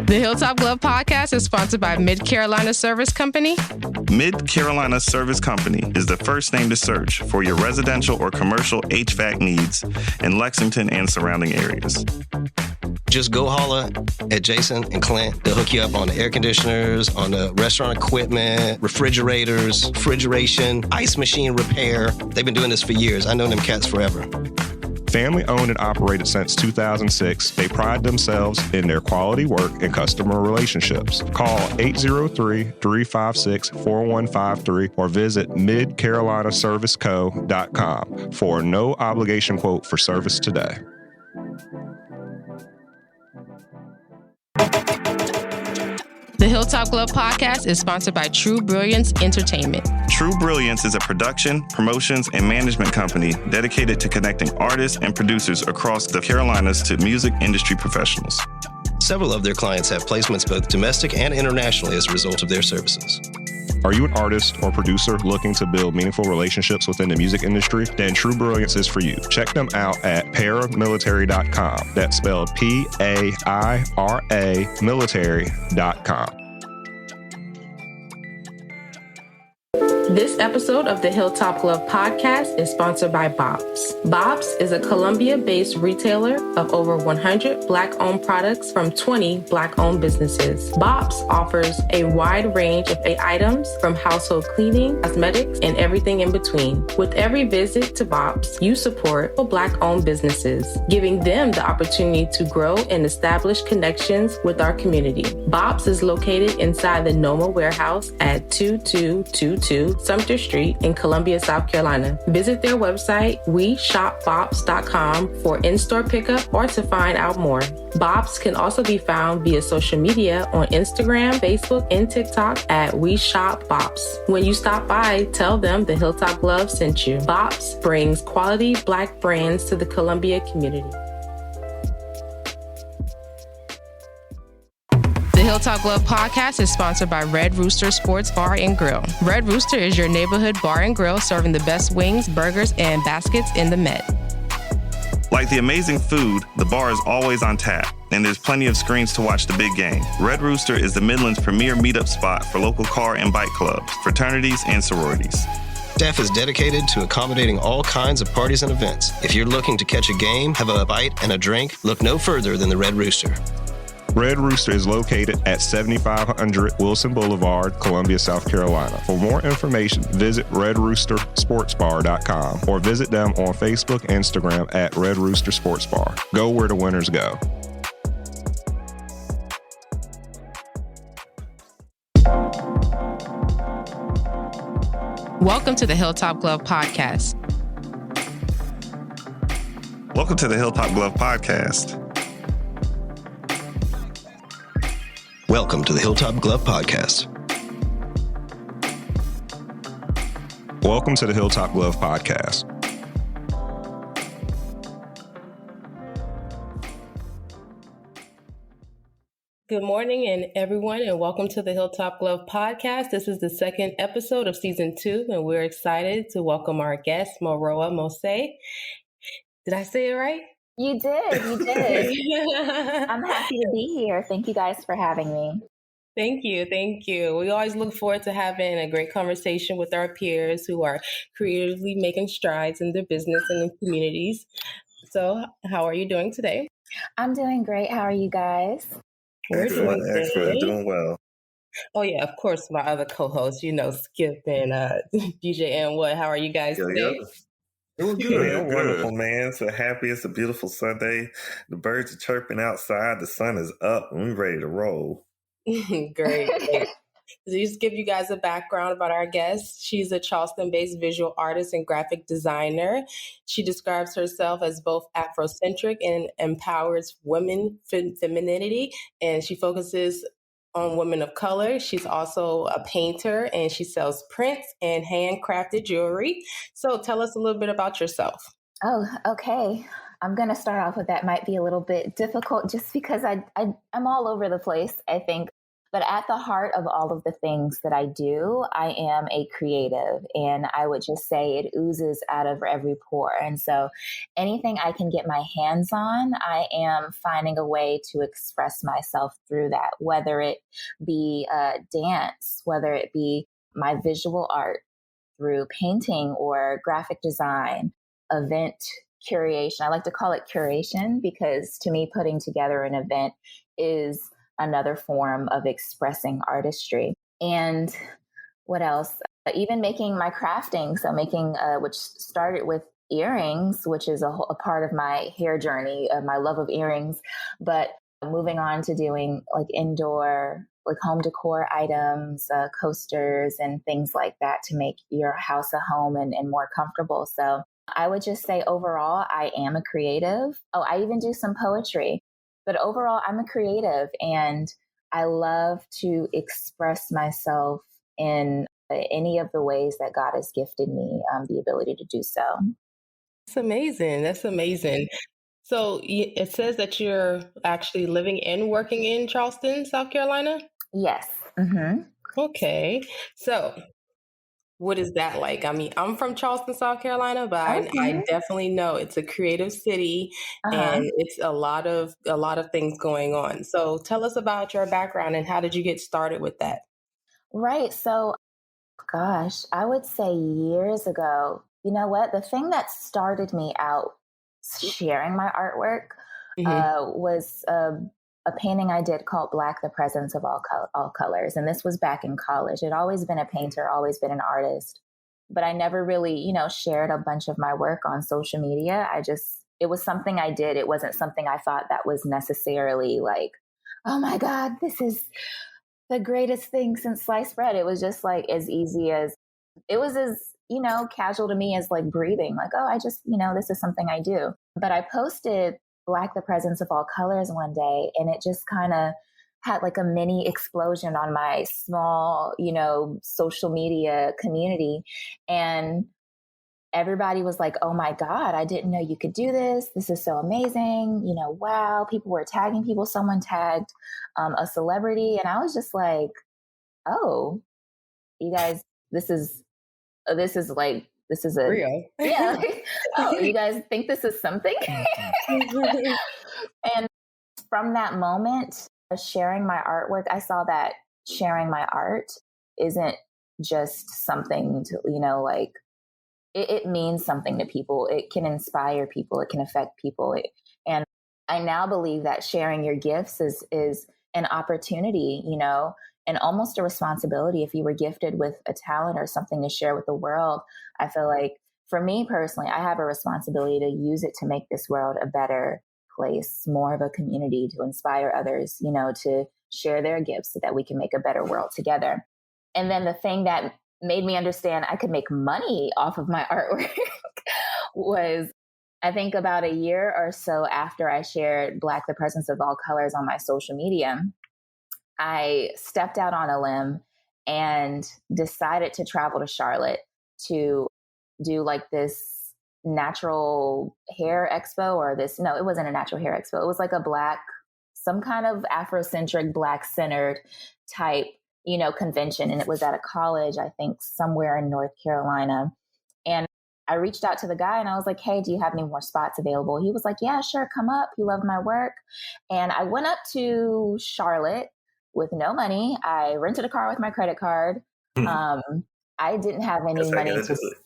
The Hilltop Glove Podcast is sponsored by Mid-Carolina Service Company. Mid-Carolina Service Company is the first name to search for your residential or commercial HVAC needs in Lexington and surrounding areas. Just go holla at Jason and Clint. They'll hook you up on the air conditioners, on the restaurant equipment, refrigerators, refrigeration, ice machine repair. They've been doing this for years. I know them cats forever. Family owned and operated since 2006, they pride themselves in their quality work and customer relationships. Call 803-356-4153 or visit midcarolinaserviceco.com for a no obligation quote for service today. The Hilltop Glove Podcast is sponsored by True Brilliance Entertainment. True Brilliance is a production, promotions, and management company dedicated to connecting artists and producers across the Carolinas to music industry professionals. Several of their clients have placements both domestic and internationally as a result of their services. Are you an artist or producer looking to build meaningful relationships within the music industry? Then True Brilliance is for you. Check them out at paramilitary.com. That's spelled P-A-I-R-A military.com. This episode of the Hilltop Glove Podcast is sponsored by Bob's. Bob's is a Columbia-based retailer of over 100 Black-owned products from 20 Black-owned businesses. Bob's offers a wide range of items from household cleaning, cosmetics, and everything in between. With every visit to Bob's, you support Black-owned businesses, giving them the opportunity to grow and establish connections with our community. Bob's is located inside the Noma warehouse at 2222 Sumter Street in Columbia, South Carolina. Visit their website, weshopbobs.com for in-store pickup or to find out more. Bob's can also be found via social media on Instagram, Facebook, and TikTok at weshopbobs. When you stop by, tell them the Hilltop Glove sent you. Bob's brings quality Black brands to the Columbia community. The Hilltop Glove Podcast is sponsored by Red Rooster Sports Bar and Grill. Red Rooster is your neighborhood bar and grill serving the best wings, burgers, and baskets in the Met. Like the amazing food, the bar is always on tap, and there's plenty of screens to watch the big game. Red Rooster is the Midland's premier meetup spot for local car and bike clubs, fraternities, and sororities. Staff is dedicated to accommodating all kinds of parties and events. If you're looking to catch a game, have a bite, and a drink, look no further than the Red Rooster. Red Rooster is located at 7500 Wilson Boulevard, Columbia, South Carolina. For more information, visit redroostersportsbar.com or visit them on Facebook and Instagram at Red Rooster Sports Bar. Go where the winners go. Welcome to the Hilltop Glove Podcast. Welcome to the Hilltop Glove Podcast. Welcome to the Hilltop Glove Podcast. Welcome to the Hilltop Glove Podcast. Good morning, everyone, and welcome to the Hilltop Glove Podcast. This is the second episode of Season 2, and we're excited to welcome our guest, Morowa Mosai. Did I say it right? You did. I'm happy to be here. Thank you guys for having me. Thank you. We always look forward to having a great conversation with our peers who are creatively making strides in their business and in communities. So how are you doing today? I'm doing great. How are you guys? We're doing Excellent. Doing well. Oh, yeah, of course, my other co-hosts, Skip and DJ and what. How are you guys today? Yeah. Doing good. Wonderful, man. So happy. It's a beautiful Sunday. The birds are chirping outside. The sun is up and we're ready to roll. Great. So just give you guys a background about our guest. She's a Charleston-based visual artist and graphic designer. She describes herself as both Afrocentric and empowers femininity, and she focuses on women of color. She's also a painter, and she sells prints and handcrafted jewelry. So tell us a little bit about yourself. Oh, okay. I'm going to start off with that. Might be a little bit difficult just because I'm all over the place, I think. But at the heart of all of the things that I do, I am a creative. And I would just say it oozes out of every pore. And so anything I can get my hands on, I am finding a way to express myself through that, whether it be dance, whether it be my visual art through painting or graphic design, event curation. I like to call it curation because to me, putting together an event is another form of expressing artistry. And what else? Even making my crafting. So making, which started with earrings, which is a part of my hair journey, my love of earrings, but moving on to doing like indoor, like home decor items, coasters and things like that to make your house a home and more comfortable. So I would just say overall, I am a creative. Oh, I even do some poetry. But overall, I'm a creative and I love to express myself in any of the ways that God has gifted me the ability to do so. That's amazing. That's amazing. So it says that you're actually living and working in Charleston, South Carolina? Yes. Mm-hmm. Okay. So what is that like? I mean, I'm from Charleston, South Carolina, but I definitely know it's a creative city and it's a lot of things going on. So tell us about your background and how did you get started with that? Right. So, gosh, I would say years ago, you know what? The thing that started me out sharing my artwork was a painting I did called Black, the Presence of All Colors. And this was back in college. I'd always been a painter, always been an artist, but I never really, shared a bunch of my work on social media. It was something I did. It wasn't something I thought that was necessarily like, oh my God, this is the greatest thing since sliced bread. It was just like as easy as, it was as, casual to me as like breathing, like, oh, this is something I do. But I posted Black, the Presence of All Colors one day, and it just kind of had like a mini explosion on my small, social media community. And everybody was like, oh my God, I didn't know you could do this. This is so amazing. Wow. People were tagging people. Someone tagged a celebrity. And I was just like, oh, you guys, this is a real. Yeah. Like, oh, you guys think this is something? And from that moment, sharing my artwork, I saw that sharing my art isn't just something to, like, it means something to people. It can inspire people. It can affect people. And I now believe that sharing your gifts is an opportunity, and almost a responsibility. If you were gifted with a talent or something to share with the world, I feel like for me personally, I have a responsibility to use it to make this world a better place, more of a community, to inspire others, to share their gifts so that we can make a better world together. And then the thing that made me understand I could make money off of my artwork was, I think about a year or so after I shared Black, the Presence of All Colors on my social media, I stepped out on a limb and decided to travel to Charlotte to do like this natural hair expo no, it wasn't a natural hair expo. It was like some kind of Afrocentric Black centered type, convention. And it was at a college, I think somewhere in North Carolina. And I reached out to the guy and I was like, hey, do you have any more spots available? He was like, yeah, sure. Come up. He loved my work. And I went up to Charlotte with no money. I rented a car with my credit card. I didn't have any money.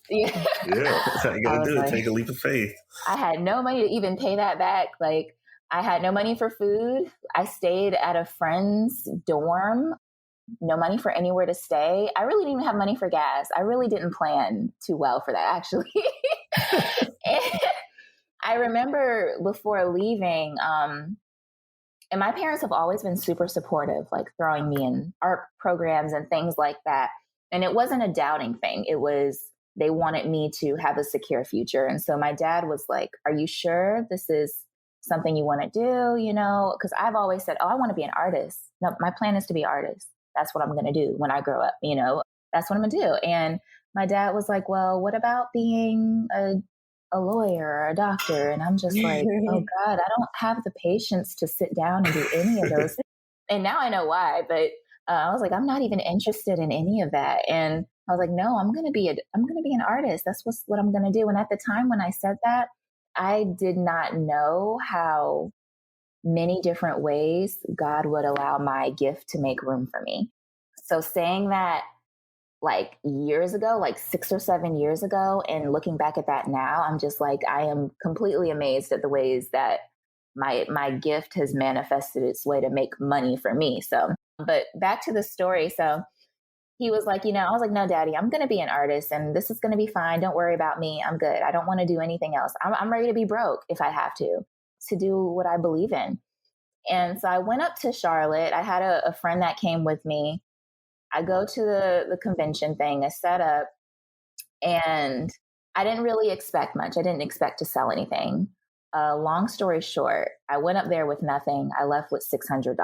Yeah, that's how you gotta do it. Take a leap of faith. I had no money to even pay that back. Like, I had no money for food. I stayed at a friend's dorm. No money for anywhere to stay. I really didn't even have money for gas. I really didn't plan too well for that, actually. And I remember before leaving, and my parents have always been super supportive, like throwing me in art programs and things like that. And it wasn't a doubting thing. It was, they wanted me to have a secure future. And so my dad was like, are you sure this is something you want to do? Because I've always said, oh, I want to be an artist. No, my plan is to be an artist. That's what I'm going to do when I grow up. That's what I'm going to do. And my dad was like, well, what about being a lawyer or a doctor? And I'm just like, oh God, I don't have the patience to sit down and do any of those things. And now I know why, but I was like, I'm not even interested in any of that. And I was like, no, I'm going to be an artist. That's what I'm going to do. And at the time when I said that, I did not know how many different ways God would allow my gift to make room for me. So saying that like years ago, like 6 or 7 years ago, and looking back at that now, I'm just like, I am completely amazed at the ways that my gift has manifested its way to make money for me. So, but back to the story. So he was like, I was like, no, Daddy, I'm going to be an artist and this is going to be fine. Don't worry about me. I'm good. I don't want to do anything else. I'm ready to be broke if I have to do what I believe in. And so I went up to Charlotte. I had a friend that came with me. I go to the convention thing, I set up, and I didn't really expect much. I didn't expect to sell anything. Long story short, I went up there with nothing. I left with $600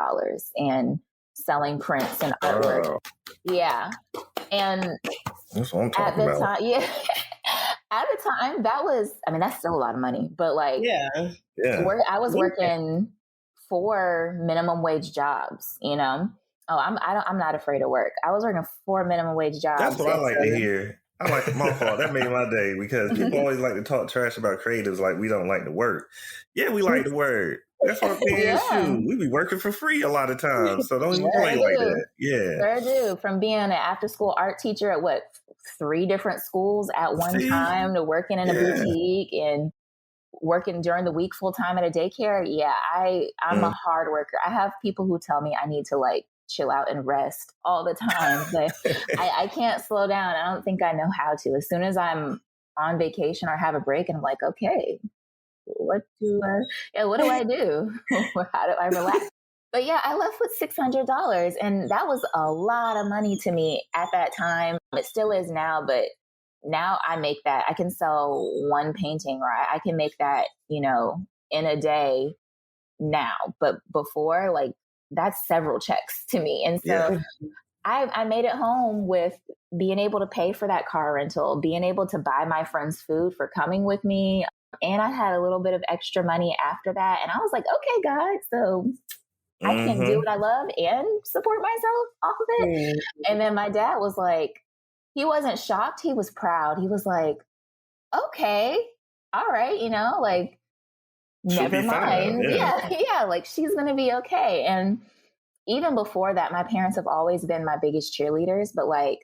and selling prints and artwork. Wow. Yeah. And That's what I'm talking about. At the time, that's still a lot of money, but like, yeah. I was working 4 minimum wage jobs, Oh, I'm not afraid of work. I was working 4 minimum wage jobs. That's what I like to hear. I like my fault. That made my day because people always like to talk trash about creatives like we don't like to work. Yeah, we like to work. That's what I'm saying. Shoot, we be working for free a lot of times. So don't even play like that. Yeah. Sure do. From being an after school art teacher at 3 different schools at one time to working in a boutique and working during the week full time at a daycare. Yeah, I'm a hard worker. I have people who tell me I need to like chill out and rest all the time, but I can't slow down. I don't think I know how to. As soon as I'm on vacation or have a break and I'm like, okay, what do I do? How do I relax? But yeah, I left with $600 and that was a lot of money to me at that time. It still is now, but now I make that. I can sell one painting or I can make that, in a day now. But before, like, that's several checks to me. And so I made it home with being able to pay for that car rental, being able to buy my friends food for coming with me. And I had a little bit of extra money after that. And I was like, okay, God, so I can do what I love and support myself off of it. And then my dad was like, he wasn't shocked. He was proud. He was like, okay, all right, like, never mind. Yeah, like she's going to be okay. And even before that, my parents have always been my biggest cheerleaders, but like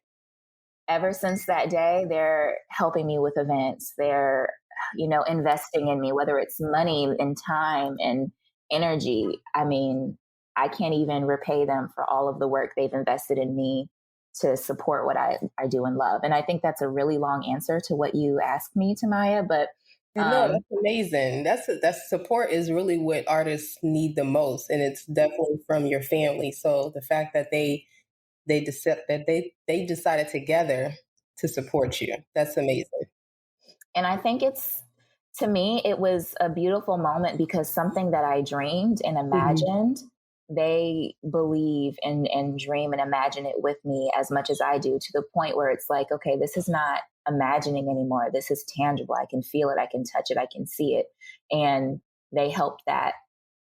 ever since that day, they're helping me with events. They're, investing in me, whether it's money and time and energy. I mean, I can't even repay them for all of the work they've invested in me to support what I do and love. And I think that's a really long answer to what you asked me, Tamaya, but no, that's amazing. That's support is really what artists need the most, and it's definitely from your family. So the fact that they decided together to support you, that's amazing. And I think to me, it was a beautiful moment because something that I dreamed and imagined, they believe and dream and imagine it with me as much as I do, to the point where it's like, okay, this is not imagining anymore. This is tangible. I can feel it. I can touch it. I can see it. And they helped that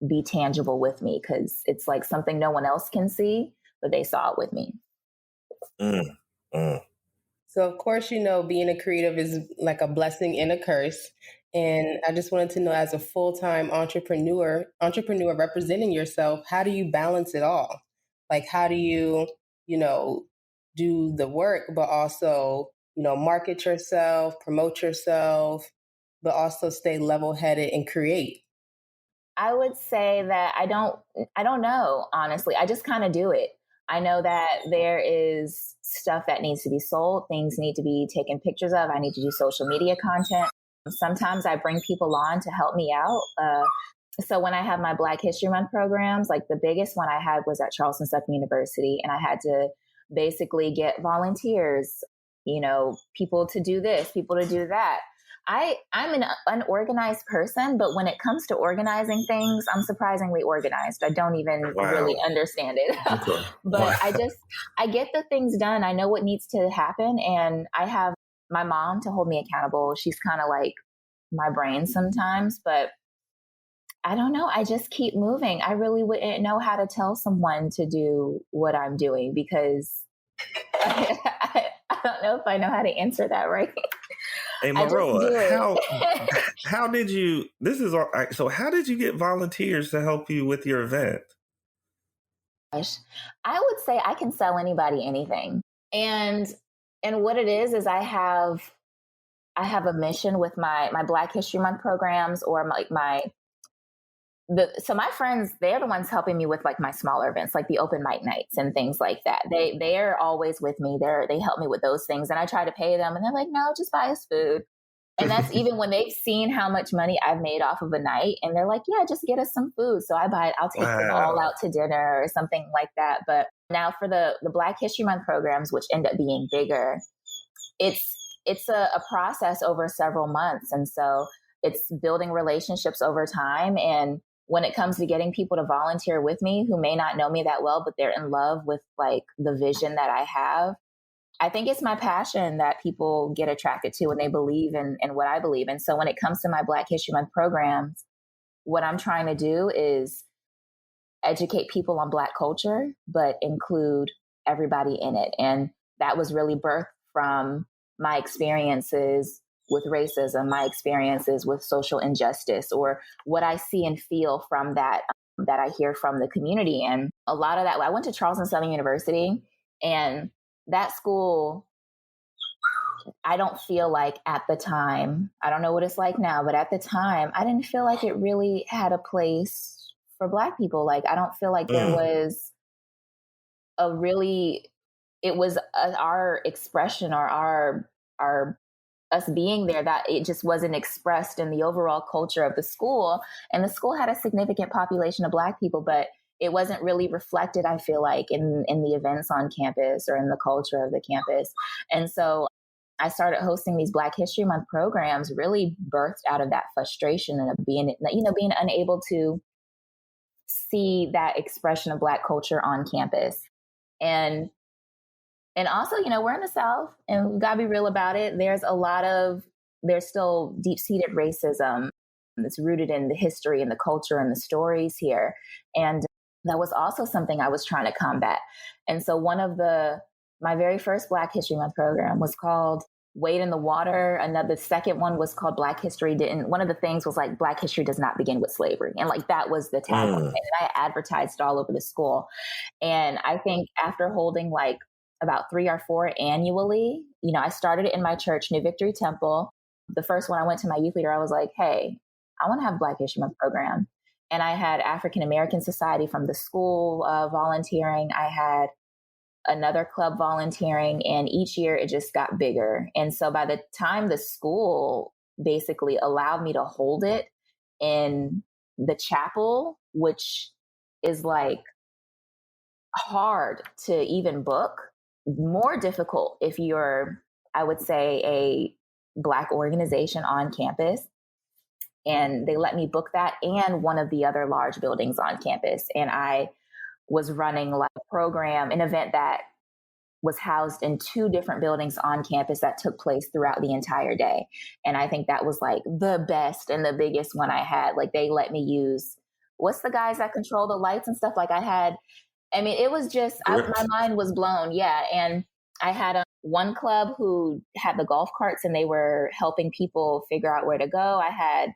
be tangible with me because it's like something no one else can see, but they saw it with me. So of course, being a creative is like a blessing and a curse. And I just wanted to know, as a full-time entrepreneur representing yourself, how do you balance it all? Like, how do you, do the work, but also, market yourself, promote yourself, but also stay level-headed and create? I would say that I don't know, honestly. I just kind of do it. I know that there is stuff that needs to be sold. Things need to be taken pictures of. I need to do social media content. Sometimes I bring people on to help me out. So when I have my Black History Month programs, like the biggest one I had was at Charleston-based University, and I had to basically get volunteers, people to do this, people to do that. I'm an unorganized person, but when it comes to organizing things, I'm surprisingly organized. I don't even really understand it. Okay. But I get the things done. I know what needs to happen. And I have my mom to hold me accountable. She's kind of like my brain sometimes, but I don't know. I just keep moving. I really wouldn't know how to tell someone to do what I'm doing because I don't know if I know how to answer that right. Hey, Morowa, how did you, so how did you get volunteers to help you with your event? Gosh, I would say I can sell anybody anything. And what it is I have a mission with my Black History Month programs or so my friends, they're the ones helping me with like my smaller events, like the open mic nights and things like that. They're always with me. They help me with those things. And I try to pay them and they're like, no, just buy us food. And that's even when they've seen how much money I've made off of a night. And they're like, yeah, just get us some food. So I buy it. I'll take them all out to dinner or something like that. But now for the Black History Month programs, which end up being bigger, it's a process over several months. And so it's building relationships over time. And when it comes to getting people to volunteer with me who may not know me that well, but they're in love with like the vision that I have, I think it's my passion that people get attracted to when they believe in what I believe in. So when it comes to my Black History Month programs, what I'm trying to do is educate people on Black culture, but include everybody in it. And that was really birthed from my experiences with racism, my experiences with social injustice, or what I see and feel from that I hear from the community. And a lot of that, I went to Charleston Southern University, and that school, I don't feel like at the time, I don't know what it's like now, but at the time, I didn't feel like it really had a place for Black people. Like, I don't feel like there was it was our expression or our us being there, that it just wasn't expressed in the overall culture of the school. And the school had a significant population of Black people, but it wasn't really reflected, I feel like, in the events on campus or in the culture of the campus. And so I started hosting these Black History Month programs, really birthed out of that frustration and of being unable to see that expression of Black culture on campus. And also, we're in the South, and we've got to be real about it. There's still deep-seated racism that's rooted in the history and the culture and the stories here. And that was also something I was trying to combat. And so my very first Black History Month program was called Wade in the Water. The second one was called Black History one of the things was like, Black history does not begin with slavery. And like, that was the tagline. And I advertised all over the school. And I think after holding like about 3 or 4 annually, I started it in my church, New Victory Temple. The first one I went to my youth leader, I was like, hey, I want to have Black History Month program. And I had African American Society from the school volunteering. I had another club volunteering, and each year it just got bigger. And so by the time the school basically allowed me to hold it in the chapel, which is like hard to even book, more difficult if you're, I would say, a Black organization on campus. And they let me book that and one of the other large buildings on campus. And I was running like a program, an event that was housed in 2 different buildings on campus that took place throughout the entire day. And I think that was like the best and the biggest one I had. Like, they let me use, what's the guys that control the lights and stuff? Like, it was just, my mind was blown. Yeah. And I had one club who had the golf carts, and they were helping people figure out where to go. I had,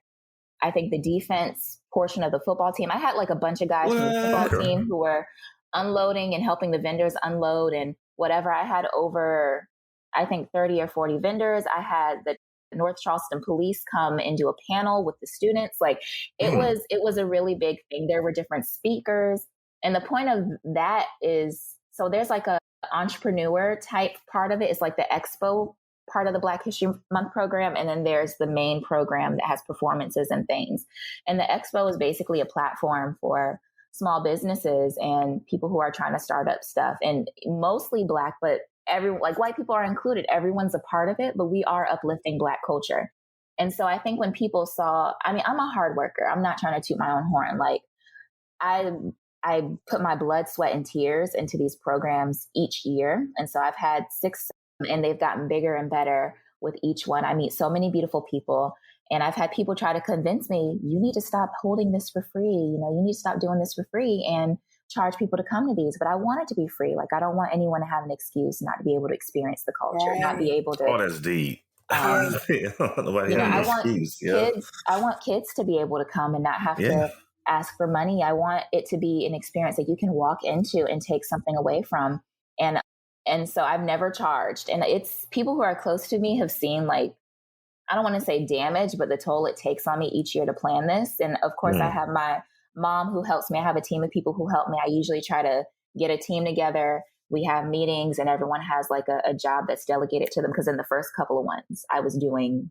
I think, the defense portion of the football team. I had like a bunch of guys from the football team who were unloading and helping the vendors unload and whatever. I had over, I think, 30 or 40 vendors. I had the North Charleston police come and do a panel with the students. Like, it was a really big thing. There were different speakers. And the point of that is, so there's like a entrepreneur type part of it. It's like the expo part of the Black History Month program. And then there's the main program that has performances and things. And the expo is basically a platform for small businesses and people who are trying to start up stuff, and mostly Black, but like white people are included. Everyone's a part of it, but we are uplifting Black culture. And so I think when people saw, I'm a hard worker. I'm not trying to toot my own horn. Like, I put my blood, sweat, and tears into these programs each year. And so I've had 6, and they've gotten bigger and better with each one. I meet so many beautiful people. And I've had people try to convince me, you need to stop holding this for free. You need to stop doing this for free and charge people to come to these. But I want it to be free. Like, I don't want anyone to have an excuse not to be able to experience the culture, not be able to. Oh, that's deep. I want kids to be able to come and not have to ask for money. I want it to be an experience that you can walk into and take something away from. And so I've never charged. And it's people who are close to me have seen, like, I don't want to say damage, but the toll it takes on me each year to plan this. And of course, I have my mom who helps me. I have a team of people who help me. I usually try to get a team together. We have meetings and everyone has like a job that's delegated to them. Because in the first couple of ones, I was doing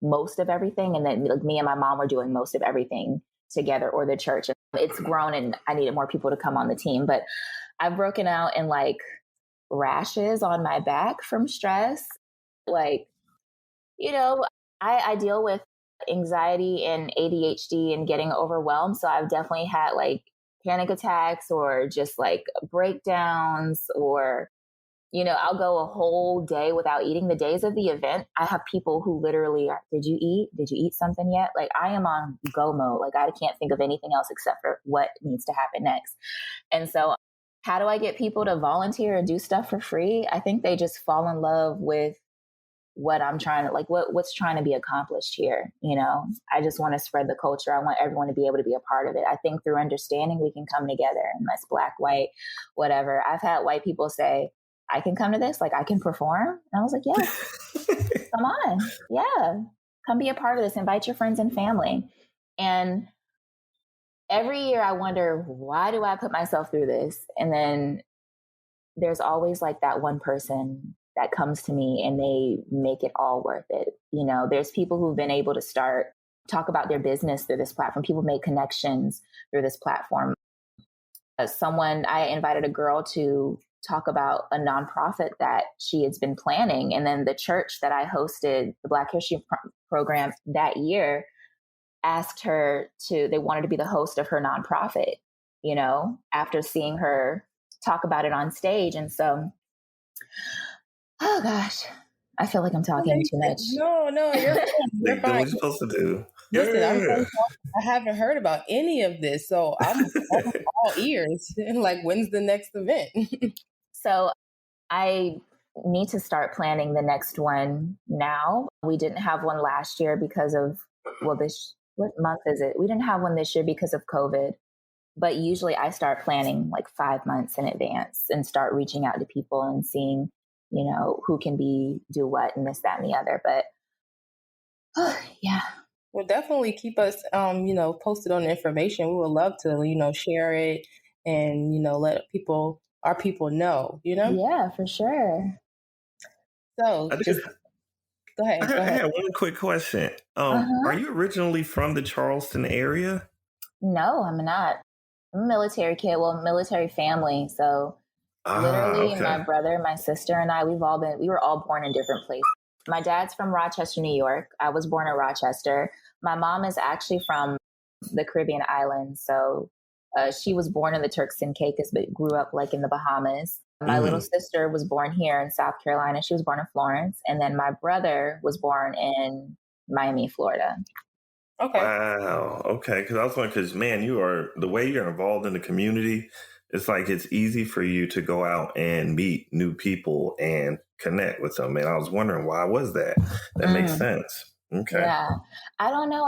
most of everything. And then like, me and my mom were doing most of everything together, or the church. It's grown and I needed more people to come on the team. But I've broken out in like rashes on my back from stress. Like, I deal with anxiety and ADHD and getting overwhelmed. So I've definitely had like panic attacks or just like breakdowns, or, I'll go a whole day without eating. The days of the event, I have people who literally are, did you eat something yet? Like, I am on go mode. Like, I can't think of anything else except for what needs to happen next. And so how do I get people to volunteer and do stuff for free? I think they just fall in love with what I'm trying to, like, what's trying to be accomplished here. I just want to spread the culture. I want everyone to be able to be a part of it. I think through understanding, we can come together, and that's Black, white, whatever. I've had white people say, I can come to this, like I can perform. And I was like, yeah, come on. Yeah. Come be a part of this. Invite your friends and family. And every year I wonder, why do I put myself through this? And then there's always like that one person that comes to me and they make it all worth it. There's people who've been able to talk about their business through this platform. People make connections through this platform. I invited a girl to talk about a nonprofit that she has been planning. And then the church that I hosted the Black History program that year asked her they wanted to be the host of her nonprofit, after seeing her talk about it on stage. And so, oh gosh, I feel like I'm talking too much. No, you're fine. What you're supposed to do. Listen, I haven't heard about any of this, so I'm all ears. Like, when's the next event? So I need to start planning the next one now. We didn't have one last year because of, what month is it? We didn't have one this year because of COVID. But usually I start planning like 5 months in advance and start reaching out to people and seeing, who can do what and this, that, and the other. But yeah. Well, definitely keep us, posted on the information. We would love to, share it and, let our people know, Yeah, for sure. So go ahead. I had one quick question. Are you originally from the Charleston area? No, I'm not. I'm a military kid. Well, military family. So literally my brother, my sister, and I, we were all born in different places. My dad's from Rochester, New York. I was born in Rochester. My mom is actually from the Caribbean islands. So she was born in the Turks and Caicos, but grew up like in the Bahamas. My little sister was born here in South Carolina. She was born in Florence. And then my brother was born in Miami, Florida. Okay. Wow. Okay. Because I was wondering, because man, the way you're involved in the community, it's like it's easy for you to go out and meet new people and connect with them. And I was wondering, why was that? That makes sense. Okay. Yeah. I don't know.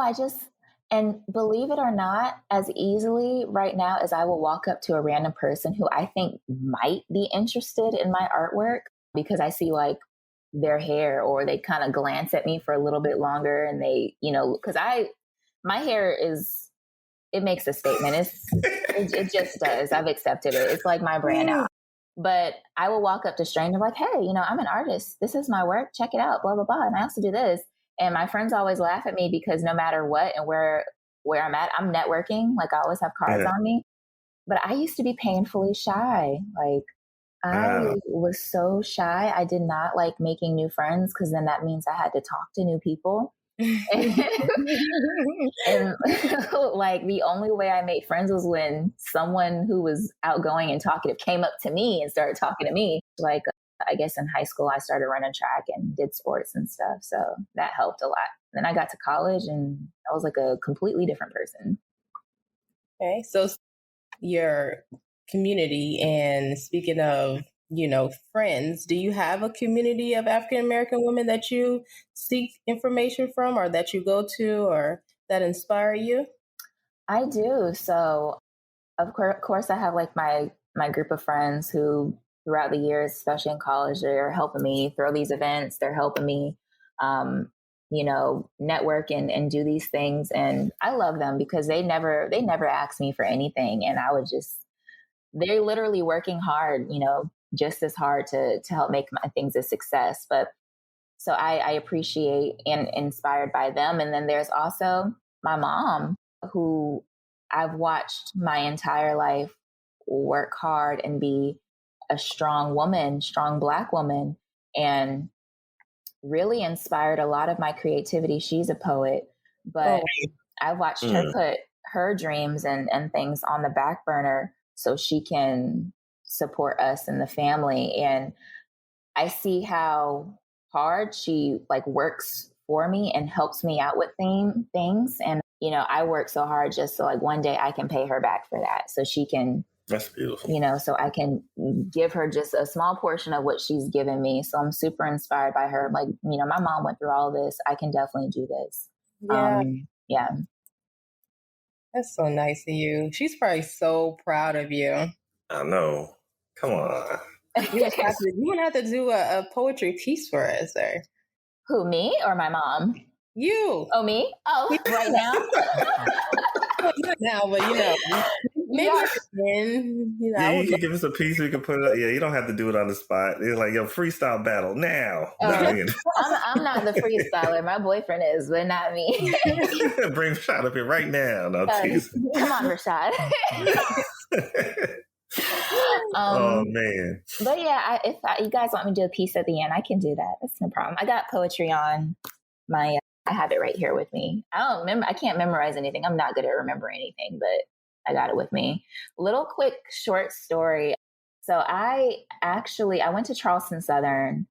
And believe it or not, as easily right now as I will walk up to a random person who I think might be interested in my artwork because I see like their hair, or they kind of glance at me for a little bit longer and they, because my hair it makes a statement. It just does. I've accepted it. It's like my brand now. But I will walk up to strangers like, hey, I'm an artist. This is my work. Check it out, blah, blah, blah. And I also do this. And my friends always laugh at me because no matter what and where I'm at, I'm networking. Like, I always have cards on me. But I used to be painfully shy. Like, I was so shy. I did not like making new friends because then that means I had to talk to new people. and like the only way I made friends was when someone who was outgoing and talkative came up to me and started talking to me. Like, I guess in high school, I started running track and did sports and stuff. So that helped a lot. Then I got to college and I was like a completely different person. Okay. So your community, and speaking of, friends, do you have a community of African-American women that you seek information from, or that you go to, or that inspire you? I do. So of course I have like my group of friends who throughout the years, especially in college, they're helping me throw these events. They're helping me, network and do these things. And I love them because they never asked me for anything. And they're literally working hard, just as hard to help make my things a success. But so I appreciate and inspired by them. And then there's also my mom, who I've watched my entire life work hard and be a strong woman, strong Black woman, and really inspired a lot of my creativity. She's a poet, but I've watched her put her dreams and things on the back burner so she can support us and the family. And I see how hard she works for me and helps me out with things. And, I work so hard just so one day I can pay her back for that. So she can, that's beautiful. So I can give her just a small portion of what she's given me. So I'm super inspired by her. My mom went through all this. I can definitely do this. Yeah. That's so nice of you. She's probably so proud of you. I know. Come on. You would have to do a poetry piece for us, sir. Who, me or my mom? You. Oh, me? Oh, right now? Not now, but maybe then. Yeah, you can give us a piece. We can put it up. Yeah, you don't have to do it on the spot. It's like, freestyle battle now. I'm not the freestyler. My boyfriend is, but not me. Bring Rashad up here right now. No, come on, Rashad. Oh man! But yeah, if you guys want me to do a piece at the end, I can do that. That's no problem. I got poetry on my. I have it right here with me. I can't memorize anything. I'm not good at remembering anything, but I got it with me. Little quick short story. So I went to Charleston Southern,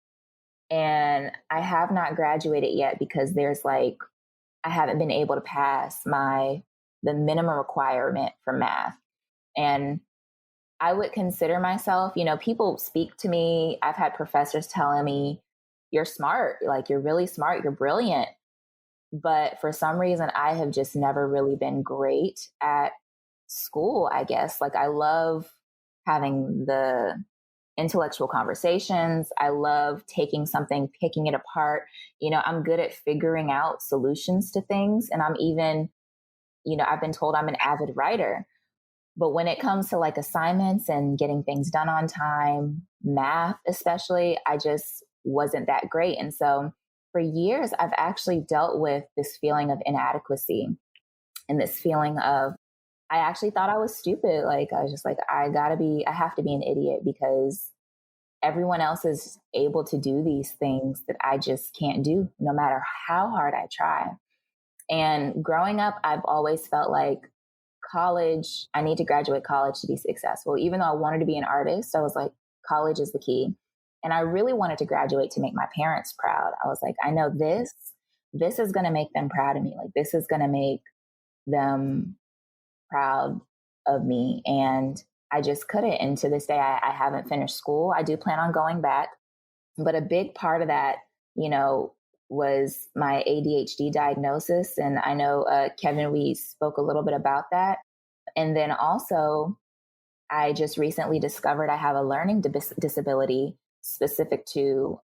and I have not graduated yet because I haven't been able to pass the minimum requirement for math. And I would consider myself, people speak to me. I've had professors telling me, you're smart, you're really smart, you're brilliant. But for some reason, I have just never really been great at school, I guess. I love having the intellectual conversations. I love taking something, picking it apart. I'm good at figuring out solutions to things. And I'm even, I've been told I'm an avid writer. But when it comes to assignments and getting things done on time, math especially, I just wasn't that great. And so for years, I've actually dealt with this feeling of inadequacy and this feeling of, I actually thought I was stupid. I was just I have to be an idiot because everyone else is able to do these things that I just can't do, no matter how hard I try. And growing up, I've always felt like college, I need to graduate college to be successful. Even though I wanted to be an artist, I was like, college is the key. And I really wanted to graduate to make my parents proud. I was like, I know this is going to make them proud of me. This is going to make them proud of me. And I just couldn't. And to this day, I haven't finished school. I do plan on going back. But a big part of that, was my ADHD diagnosis. And I know, Kevin, we spoke a little bit about that. And then also, I just recently discovered I have a learning disability specific to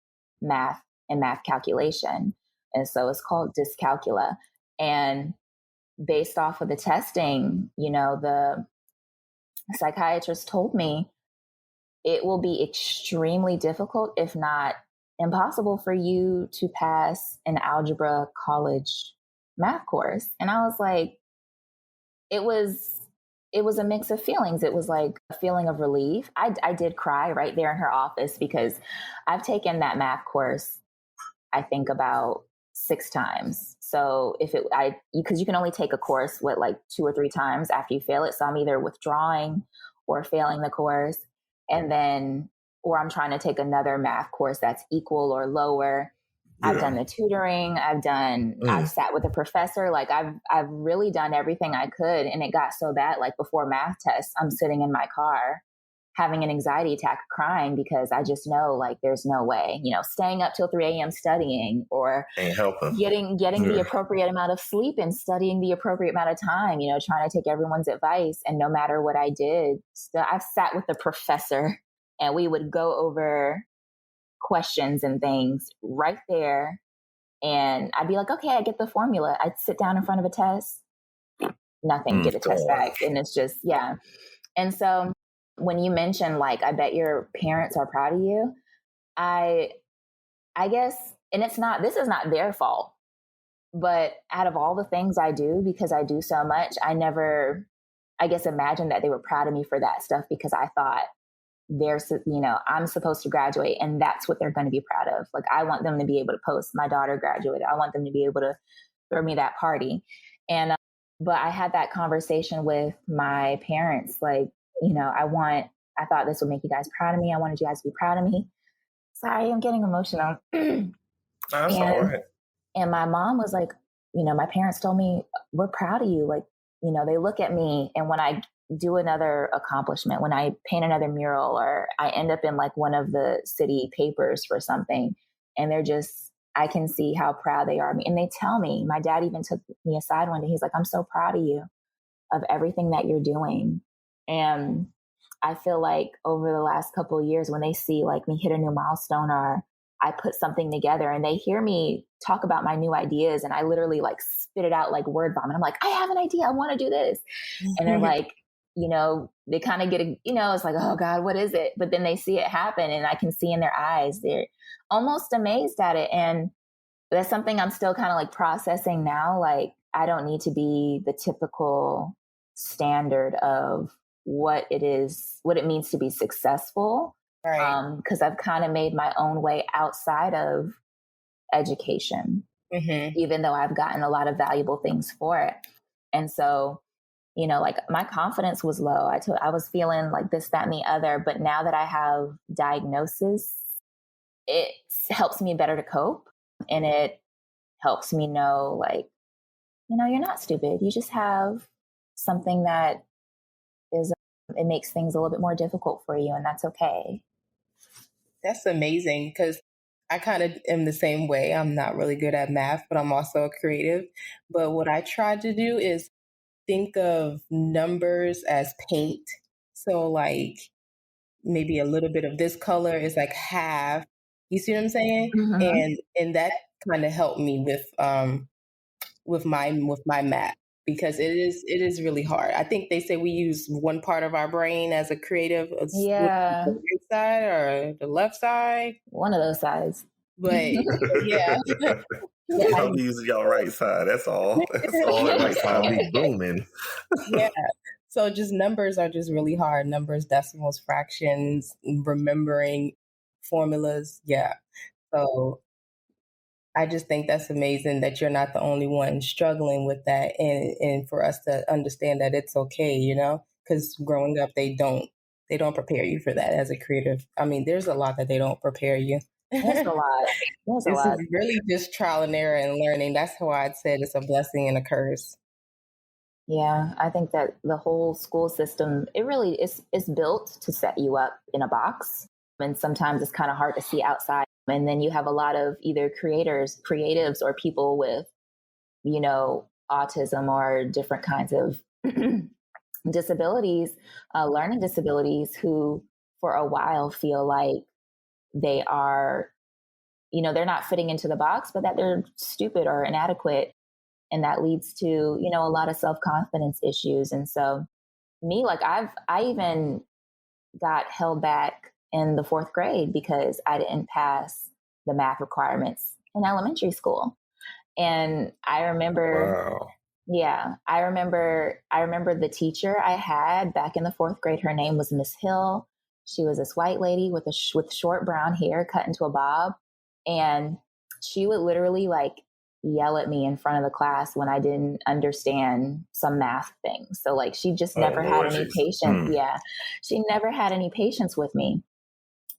math and math calculation. And so it's called dyscalculia. And based off of the testing, the psychiatrist told me it will be extremely difficult, if not impossible, for you to pass an algebra college math course. And I was like, it was a mix of feelings. It was a feeling of relief. I did cry right there in her office because I've taken that math course, I think about 6 times. So because you can only take a course with 2 or 3 times after you fail it. So I'm either withdrawing or failing the course. And then, or I'm trying to take another math course that's equal or lower. I've done the tutoring. I've sat with a professor. Like I've really done everything I could. And it got so bad, like before math tests, I'm sitting in my car having an anxiety attack, crying because I just know like there's no way, staying up till 3 a.m. studying or getting the appropriate amount of sleep and studying the appropriate amount of time, trying to take everyone's advice. And no matter what I did, I've sat with the professor and we would go over questions and things right there. And I'd be like, okay, I get the formula. I'd sit down in front of a test, nothing, get a test back. And it's just, yeah. And so when you mentioned like, I bet your parents are proud of you, I guess, and this is not their fault, but out of all the things I do, because I do so much, I never, I guess, imagined that they were proud of me for that stuff, because I thought I'm supposed to graduate and that's what they're going to be proud of. Like, I want them to be able to post, my daughter graduated. I want them to be able to throw me that party. And, but I had that conversation with my parents, like, I thought this would make you guys proud of me. I wanted you guys to be proud of me. Sorry, I'm getting emotional. That's all right. And my mom was like, my parents told me, we're proud of you. Like, they look at me, and when I do another accomplishment, when I paint another mural, or I end up in like one of the city papers for something, and I can see how proud they are of me. And they tell me, my dad even took me aside one day. He's like, I'm so proud of you, of everything that you're doing. And I feel like over the last couple of years, when they see like me hit a new milestone, or I put something together and they hear me talk about my new ideas, and I literally like spit it out like word vomit. I'm like, I have an idea. I want to do this. And they're like, they kind of get, it's like, oh God, what is it? But then they see it happen, and I can see in their eyes, they're almost amazed at it. And that's something I'm still kind of like processing now. Like, I don't need to be the typical standard of what it means to be successful. Right. Because I've kind of made my own way outside of education, even though I've gotten a lot of valuable things for it. And so, like my confidence was low. I was feeling like this, that, and the other. But now that I have diagnosis, it helps me better to cope. And it helps me know, like, you're not stupid. You just have something that it makes things a little bit more difficult for you, and that's okay. That's amazing, because I kind of am the same way. I'm not really good at math, but I'm also a creative. But what I try to do is think of numbers as paint. So like maybe a little bit of this color is like half. You see what I'm saying? Mm-hmm. And that kind of helped me with my math, because it is really hard. I think they say we use one part of our brain as a creative. Yeah. The right side or the left side. One of those sides. But yeah. Y'all be using y'all right side. That's all. That's all. That right side be booming. Yeah. So just numbers are just really hard. Numbers, decimals, fractions, remembering formulas. Yeah. So I just think that's amazing that you're not the only one struggling with that, and for us to understand that it's okay, because growing up, they don't prepare you for that as a creative. I mean, there's a lot that they don't prepare you. There's a lot. This is really just trial and error and learning. That's why I'd said it's a blessing and a curse. Yeah, I think that the whole school system, it really is built to set you up in a box. And sometimes it's kind of hard to see outside. And then you have a lot of either creatives, or people with, autism or different kinds of disabilities, learning disabilities, who for a while feel like they are, they're not fitting into the box, but that they're stupid or inadequate. And that leads to, a lot of self-confidence issues. And so me, like I even got held back in the 4th grade because I didn't pass the math requirements in elementary school. And I remember, I remember the teacher I had back in the 4th grade. Her name was Miss Hill. She was this white lady with short brown hair cut into a bob. And she would literally like yell at me in front of the class when I didn't understand some math things. So like, she just never had any patience. Yeah. She never had any patience with me.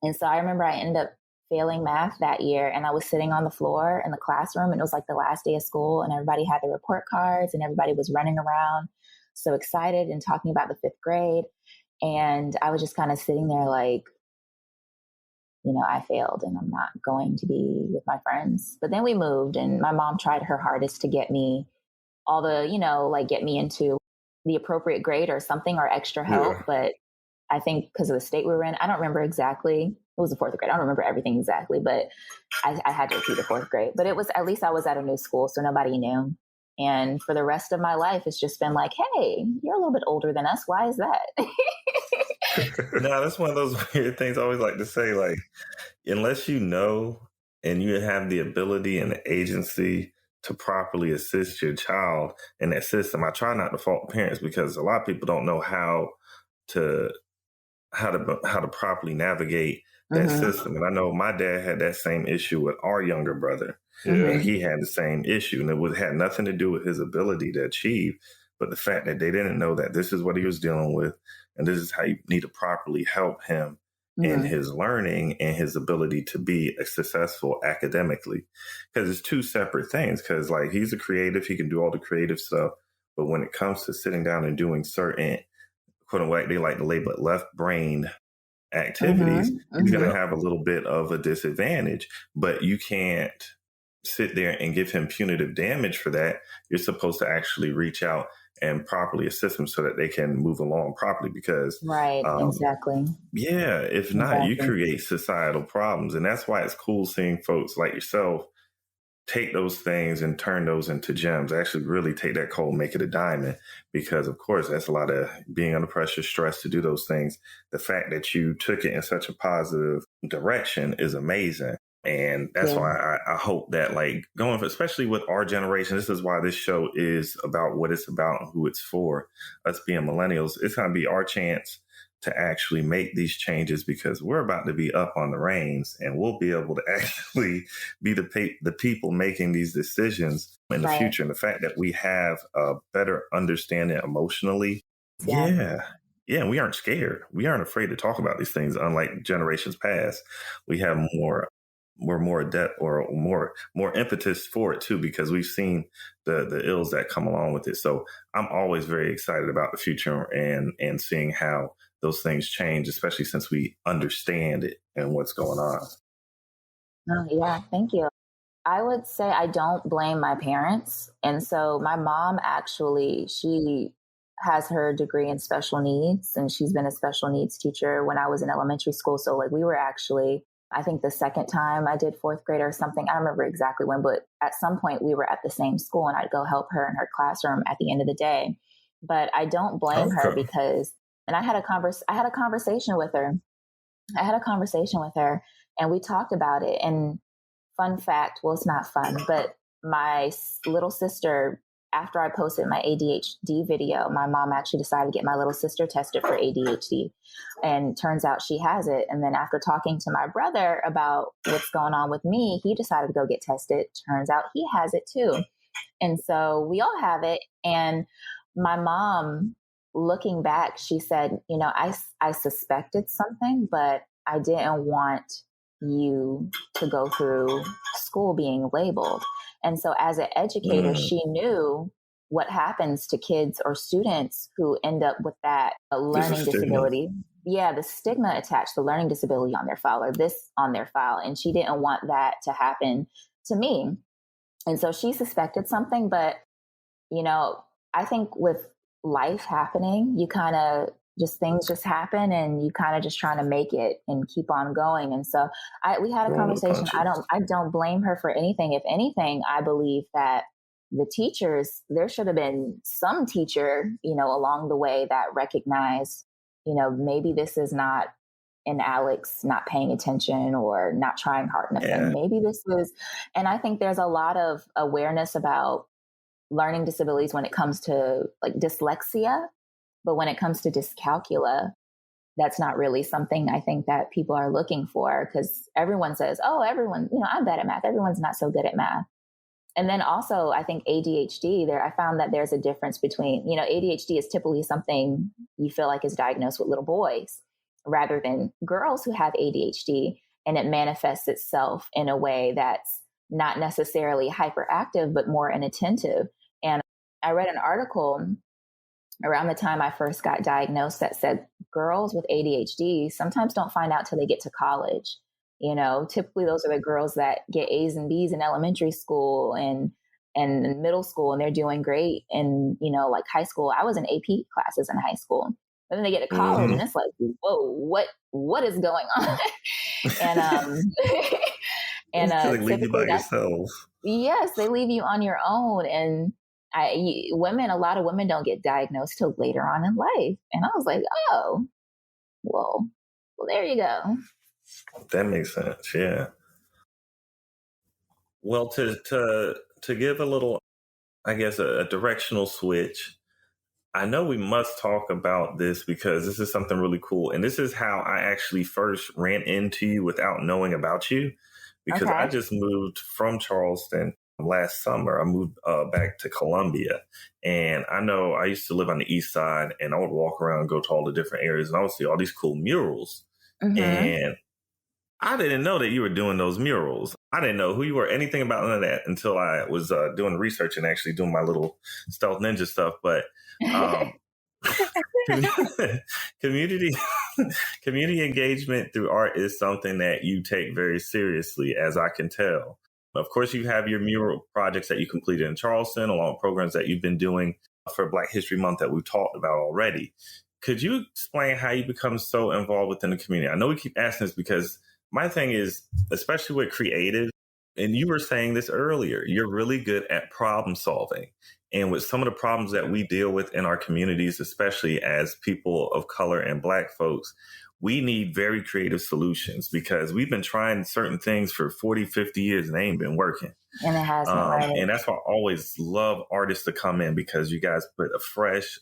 And so I remember I ended up failing math that year. And I was sitting on the floor in the classroom, and it was like the last day of school, and everybody had their report cards and everybody was running around so excited and talking about the 5th grade. And I was just kind of sitting there like, I failed and I'm not going to be with my friends. But then we moved, and my mom tried her hardest to get me all the, get me into the appropriate grade or something or extra help. Yeah. But I think because of the state we were in, I don't remember exactly. It was the 4th grade. I don't remember everything exactly, but I had to repeat the 4th grade. But it was, at least I was at a new school, so nobody knew. And for the rest of my life, it's just been like, hey, you're a little bit older than us. Why is that? No, that's one of those weird things I always like to say, like, unless you know and you have the ability and the agency to properly assist your child in that system. I try not to fault parents, because a lot of people don't know how to properly navigate that system. And I know my dad had that same issue with our younger brother. And he had the same issue, and it had nothing to do with his ability to achieve, but the fact that they didn't know that this is what he was dealing with, and this is how you need to properly help him in his learning and his ability to be successful academically. Because it's two separate things. Because like, he's a creative, he can do all the creative stuff, but when it comes to sitting down and doing certain, quote unquote, they like to label it left brain activities, he's going to have a little bit of a disadvantage. But you can't sit there and give him punitive damage for that. You're supposed to actually reach out and properly assist them so that they can move along properly, because exactly. Yeah, if not, you create societal problems. And that's why it's cool seeing folks like yourself take those things and turn those into gems. Actually really take that coal, make it a diamond, because of course that's a lot of being under pressure, stress to do those things. The fact that you took it in such a positive direction is amazing. And that's why I hope that, like, going for, especially with our generation, this is why this show is about what it's about and who it's for. Us being millennials, it's going to be our chance to actually make these changes, because we're about to be up on the reins, and we'll be able to actually be the people making these decisions in the future. And the fact that we have a better understanding emotionally. Yeah, we aren't scared. We aren't afraid to talk about these things, unlike generations past. We're more adept, or more impetus for it too, because we've seen the ills that come along with it. So I'm always very excited about the future and seeing how those things change, especially since we understand it and what's going on. Oh, yeah, thank you. I would say I don't blame my parents. And so my mom, actually, she has her degree in special needs, and she's been a special needs teacher when I was in elementary school. So like, we were actually, I think the second time I did 4th grade or something, I don't remember exactly when, but at some point we were at the same school, and I'd go help her in her classroom at the end of the day. But I don't blame her, because, and I had a conversation with her. And we talked about it. And fun fact, well, it's not fun, but my little sister, after I posted my ADHD video, my mom actually decided to get my little sister tested for ADHD. And turns out she has it. And then after talking to my brother about what's going on with me, he decided to go get tested. Turns out he has it too. And so we all have it. And my mom, looking back, she said, I suspected something, but I didn't want you to go through school being labeled. And so as an educator, she knew what happens to kids or students who end up with that learning disability. Yeah, the stigma attached, the learning disability on their file, or this on their file. And she didn't want that to happen to me. And so she suspected something. But, I think with life happening, you kind of things just happen, and you kind of just trying to make it and keep on going. And so we had a conversation. I don't blame her for anything. If anything, I believe that the teachers, there should have been some teacher, along the way that recognized, maybe this is not in Alex not paying attention or not trying hard enough. And maybe this is, and I think there's a lot of awareness about learning disabilities when it comes to like dyslexia. But when it comes to dyscalculia, that's not really something I think that people are looking for, because everyone says, everyone, I'm bad at math. Everyone's not so good at math. And then also, I think ADHD, I found that there's a difference between, ADHD is typically something you feel like is diagnosed with little boys rather than girls who have ADHD. and it manifests itself in a way that's not necessarily hyperactive, but more inattentive. And I read an article around the time I first got diagnosed that said girls with ADHD sometimes don't find out till they get to college. You know, typically those are the girls that get A's and B's in elementary school and in middle school, and they're doing great. And, you know, like high school, I was in AP classes in high school. But then they get to college and it's like, whoa, what is going on? And they leave you by typically yourself. Yes, they leave you on your own. And a lot of women don't get diagnosed till later on in life. And I was like, oh, well, there you go. That makes sense. Yeah. Well, to give a little, I guess, a directional switch, I know we must talk about this because this is something really cool. And this is how I actually first ran into you without knowing about you, because I just moved from Charleston last summer. I moved back to Columbia. And I know I used to live on the east side, and I would walk around and go to all the different areas, and I would see all these cool murals. And I didn't know that you were doing those murals. I didn't know who you were, anything about none of that until I was doing research and actually doing my little stealth ninja stuff. But community engagement through art is something that you take very seriously, as I can tell. Of course, you have your mural projects that you completed in Charleston, along with programs that you've been doing for Black History Month that we've talked about already. Could you explain how you become so involved within the community? I know we keep asking this because my thing is, especially with creative, and you were saying this earlier, you're really good at problem solving. And with some of the problems that we deal with in our communities, especially as people of color and Black folks, we need very creative solutions because we've been trying certain things for 40, 50 years and they ain't been working. And it hasn't. Right. And that's why I always love artists to come in, because you guys put a fresh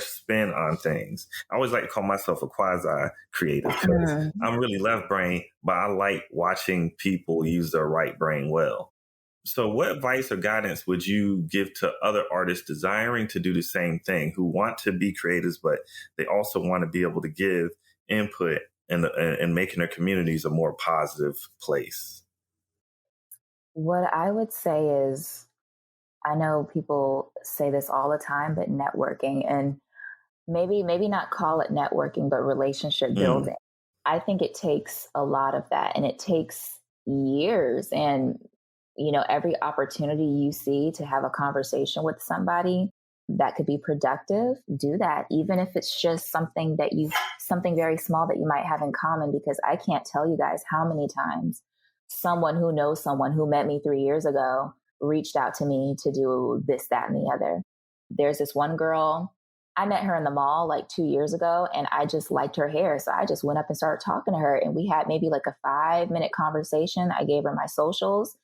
spin on things. I always like to call myself a quasi-creative because I'm really left brain, but I like watching people use their right brain well. So what advice or guidance would you give to other artists desiring to do the same thing, who want to be creatives, but they also want to be able to give input in making their communities a more positive place? What I would say is, I know people say this all the time, but networking, and maybe not call it networking, but relationship building. I think it takes a lot of that, and it takes years. And, you know, every opportunity you see to have a conversation with somebody that could be productive, do that. Even if it's just something very small that you might have in common, because I can't tell you guys how many times someone who knows someone who met me 3 years ago reached out to me to do this, that, and the other. There's this one girl, I met her in the mall like 2 years ago, and I just liked her hair. So I just went up and started talking to her, and we had maybe like a 5-minute conversation. I gave her my socials.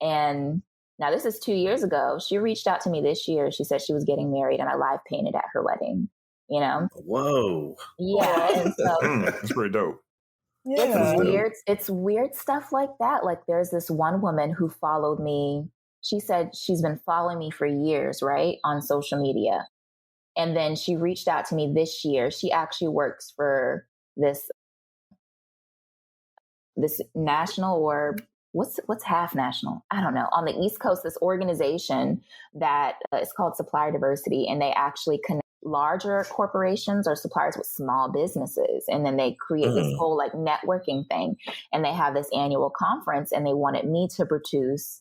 And now this is 2 years ago. She reached out to me this year. She said she was getting married, and I live painted at her wedding, you know? Whoa. Yeah. And so that's pretty dope. Yeah. It's weird stuff like that. Like there's this one woman who followed me. She said she's been following me for years, right, on social media. And then she reached out to me this year. She actually works for this national, or what's half national? I don't know. On the East Coast, this organization that is called Supplier Diversity, and they actually connect larger corporations or suppliers with small businesses. And then they create this whole like networking thing. And they have this annual conference, and they wanted me to produce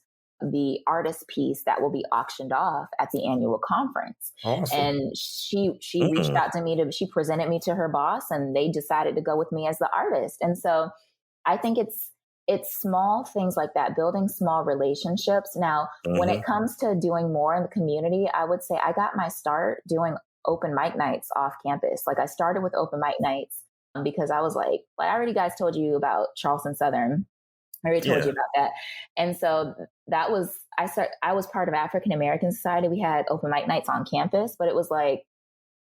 the artist piece that will be auctioned off at the annual conference. Awesome. And she reached out to me she presented me to her boss, and they decided to go with me as the artist. And so I think it's small things like that, building small relationships. Now, when it comes to doing more in the community, I would say I got my start doing open mic nights off campus. Like I started with open mic nights because I was like I already guys told you about Charleston Southern. I already told you about that. And so that was, I was part of African American Society. We had open mic nights on campus, but it was like,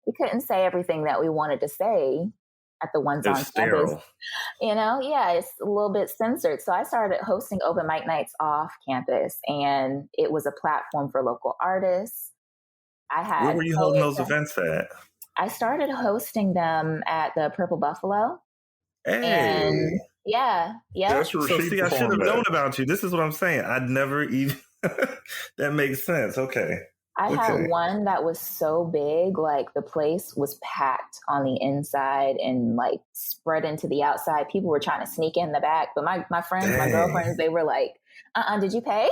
we couldn't say everything that we wanted to say at the ones on campus. You know, it's a little bit censored. So I started hosting open mic nights off campus, and it was a platform for local artists. Where were you holding those events at? I started hosting them at the Purple Buffalo. Hey. And Yeah. So see, I should have known about you. This is what I'm saying. I'd never even. That makes sense. Okay. I had one that was so big, like the place was packed on the inside and like spread into the outside. People were trying to sneak in the back, but my friends, my girlfriends, they were like, did you pay?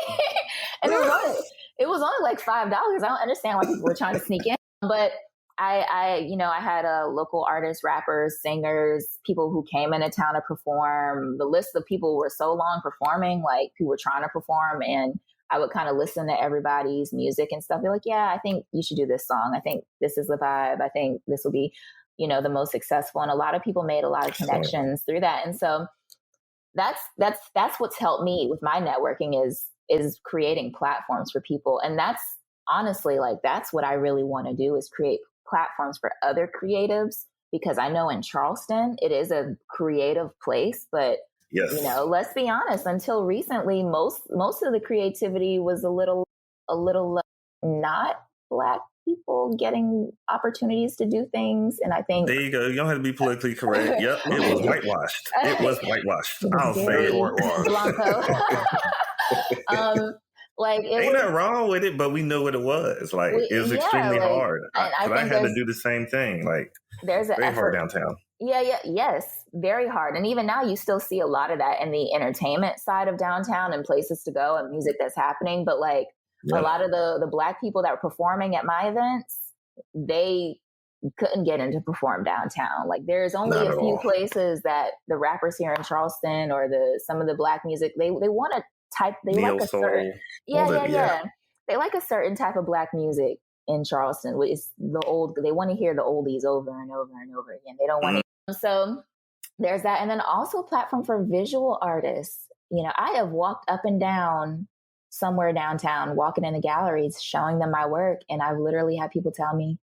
And it was only like $5. I don't understand why people were trying to sneak in, but I had local artists, rappers, singers, people who came into town to perform. The list of people were so long performing, like people were trying to perform, and I would kind of listen to everybody's music and stuff. Be like, yeah, I think you should do this song. I think this is the vibe. I think this will be, the most successful. And a lot of people made a lot of connections through that. And so that's what's helped me with my networking is creating platforms for people. And that's honestly, like, that's what I really want to do, is create platforms for other creatives, because I know in Charleston, it is a creative place, but yes. Let's be honest, until recently, most of the creativity was a little not Black people getting opportunities to do things. And I think there you go. You don't have to be politically correct. Yep. It was whitewashed. I'll say it. Blanco. Ain't nothing wrong with it, but we know what it was. Like, it was extremely hard. I had to do the same thing. Like, there's an very effort. hard downtown. Yes, very hard. And even now you still see a lot of that in the entertainment side of downtown and places to go and music that's happening. But like a lot of the Black people that were performing at my events, they couldn't get in to perform downtown. Like, there's only a few places that the rappers here in Charleston or some of the Black music, they want to type, they like a certain, they like a certain type of Black music in Charleston. It's they want to hear the oldies over and over and over again. They don't want to. So there's that. And then also a platform for visual artists. I have walked up and down somewhere downtown, walking in the galleries, showing them my work. And I've literally had people tell me,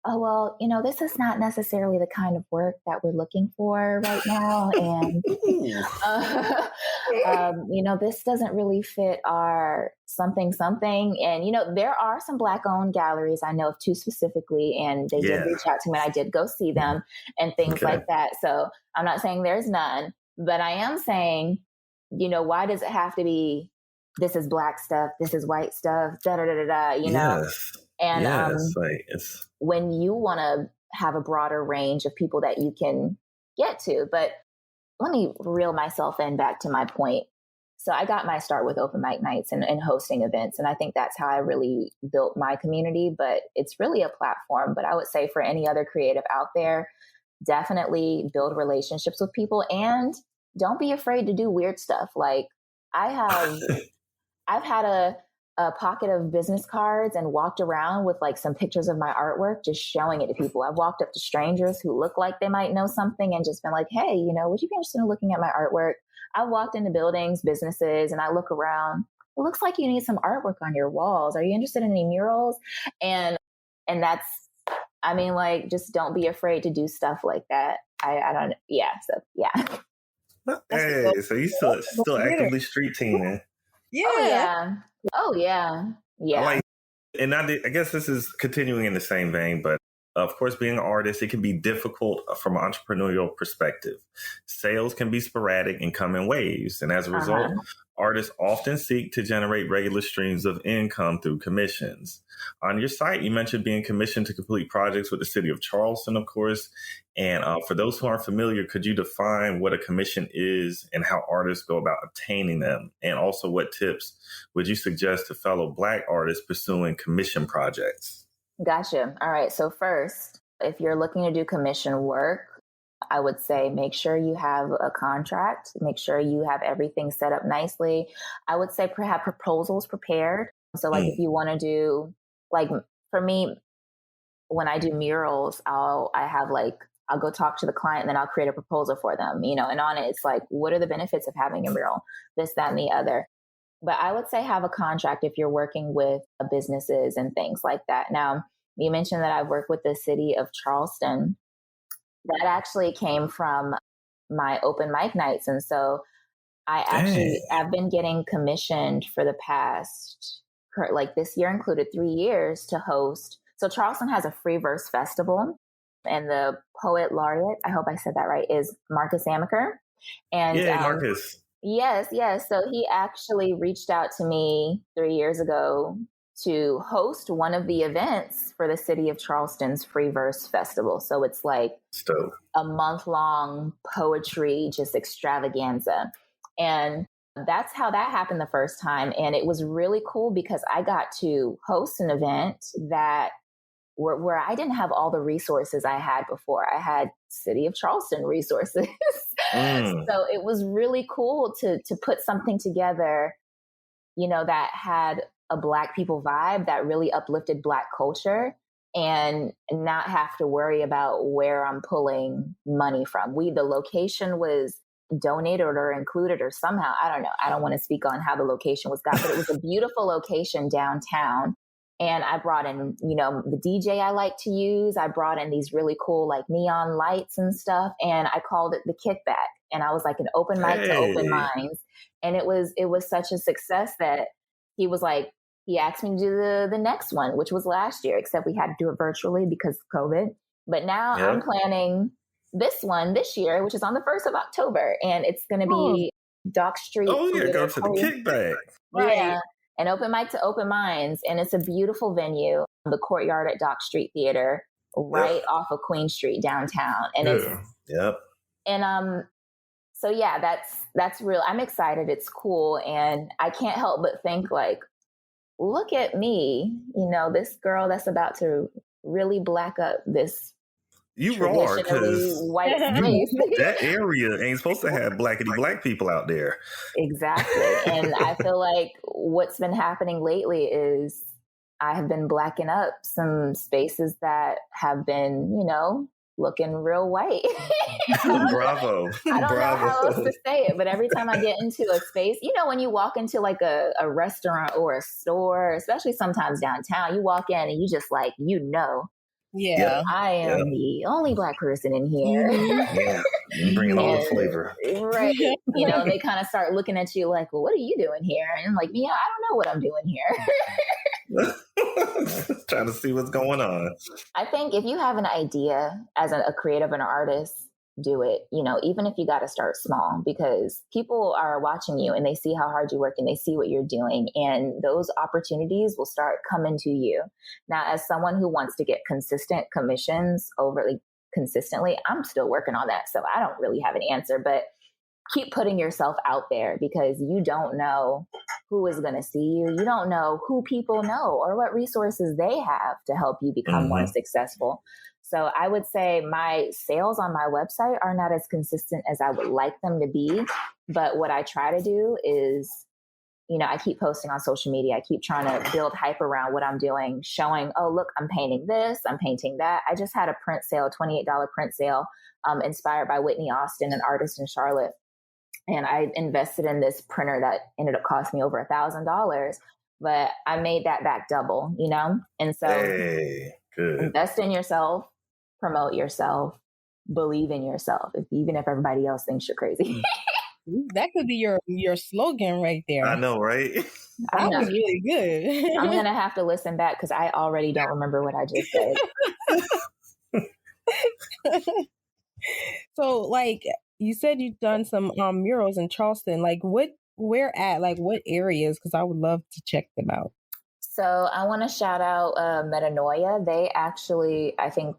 oh, well, this is not necessarily the kind of work that we're looking for right now. And, this doesn't really fit our something. And, there are some Black owned galleries. I know of two specifically, and they did reach out to me, and I did go see them and things like that. So I'm not saying there's none, but I am saying, why does it have to be, this is Black stuff, this is white stuff, know? And when you want to have a broader range of people that you can get to. But let me reel myself back to my point. So I got my start with open mic nights and hosting events. And I think that's how I really built my community. But it's really a platform. But I would say for any other creative out there, definitely build relationships with people and don't be afraid to do weird stuff. Like I've had a pocket of business cards and walked around with like some pictures of my artwork, just showing it to people. I've walked up to strangers who look like they might know something and just been like, hey, would you be interested in looking at my artwork? I walked into buildings, businesses, and I look around. It looks like you need some artwork on your walls. Are you interested in any murals? And that's, just don't be afraid to do stuff like that. So hey, so you still actively street teaming. Yeah. Oh yeah. And I guess this is continuing in the same vein, but of course, being an artist, it can be difficult from an entrepreneurial perspective. Sales can be sporadic and come in waves. And as a result, artists often seek to generate regular streams of income through commissions. On your site, you mentioned being commissioned to complete projects with the city of Charleston, of course. And for those who aren't familiar, could you define what a commission is and how artists go about obtaining them? And also, what tips would you suggest to fellow Black artists pursuing commission projects? Gotcha. All right. So first, if you're looking to do commission work, I would say make sure you have a contract, make sure you have everything set up nicely. I would say have proposals prepared. So like if you want to do, like for me, when I do murals, I'll go talk to the client and then I'll create a proposal for them, and on it, it's like, what are the benefits of having a mural? This, that, and the other. But I would say have a contract if you're working with businesses and things like that. Now, you mentioned that I've worked with the city of Charleston. That actually came from my open mic nights. And so I've been getting commissioned for the past, like this year included, 3 years to host. So Charleston has a free verse festival and the poet laureate, I hope I said that right, is Marcus Amaker. And Yay, Marcus. Yes. So he actually reached out to me 3 years ago to host one of the events for the city of Charleston's Free Verse Festival. So it's like a month-long poetry just extravaganza. And that's how that happened the first time. And it was really cool because I got to host an event that where I didn't have all the resources I had before. I had City of Charleston resources. So it was really cool to put something together, that had a Black people vibe that really uplifted Black culture and not have to worry about where I'm pulling money from. The location was donated or included or somehow, I don't know. I don't want to speak on how the location was got, but it was a beautiful location downtown. And I brought in, the DJ I like to use. I brought in these really cool like neon lights and stuff. And I called it the Kickback. And I was like an open mic to open minds. And it was such a success that he was like, he asked me to do the next one, which was last year, except we had to do it virtually because of COVID. But now I'm planning this one this year, which is on the 1st of October. And it's going to be Dock Street. Oh, yeah, go to the Kickback. Right. Yeah. An open mic to open minds. And it's a beautiful venue, the courtyard at Dock Street Theater, right off of Queen Street downtown. And so yeah, that's real. I'm excited. It's cool. And I can't help but think like, look at me, this girl that's about to really black up this You are, because white space. That area ain't supposed to have blackity Black people out there. Exactly. And I feel like what's been happening lately is I have been blacking up some spaces that have been, looking real white. Bravo. I don't know how else to say it, but every time I get into a space, when you walk into like a restaurant or a store, especially sometimes downtown, you walk in and you just like, yeah, I am the only Black person in here. Yeah, you bringing all the flavor. Right. And they kind of start looking at you like, well, what are you doing here? And I'm like, I don't know what I'm doing here. Trying to see what's going on. I think if you have an idea as a creative and an artist, do it, even if you got to start small, because people are watching you and they see how hard you work and they see what you're doing. And those opportunities will start coming to you. Now, as someone who wants to get consistent commissions overly consistently, I'm still working on that. So I don't really have an answer, but keep putting yourself out there because you don't know who is going to see you. You don't know who people know or what resources they have to help you become more successful. So I would say my sales on my website are not as consistent as I would like them to be. But what I try to do is, I keep posting on social media. I keep trying to build hype around what I'm doing, showing, oh, look, I'm painting this, I'm painting that. I just had a print sale, $28 print sale, inspired by Whitney Austin, an artist in Charlotte. And I invested in this printer that ended up costing me over $1,000, but I made that back double, And so invest in yourself, promote yourself, believe in yourself, even if everybody else thinks you're crazy. That could be your slogan right there. I know, right? That was really good. I'm going to have to listen back because I already don't remember what I just said. So, like, you said you've done some murals in Charleston. Like, where at? Like, what areas? Because I would love to check them out. So I want to shout out Metanoia. They actually, I think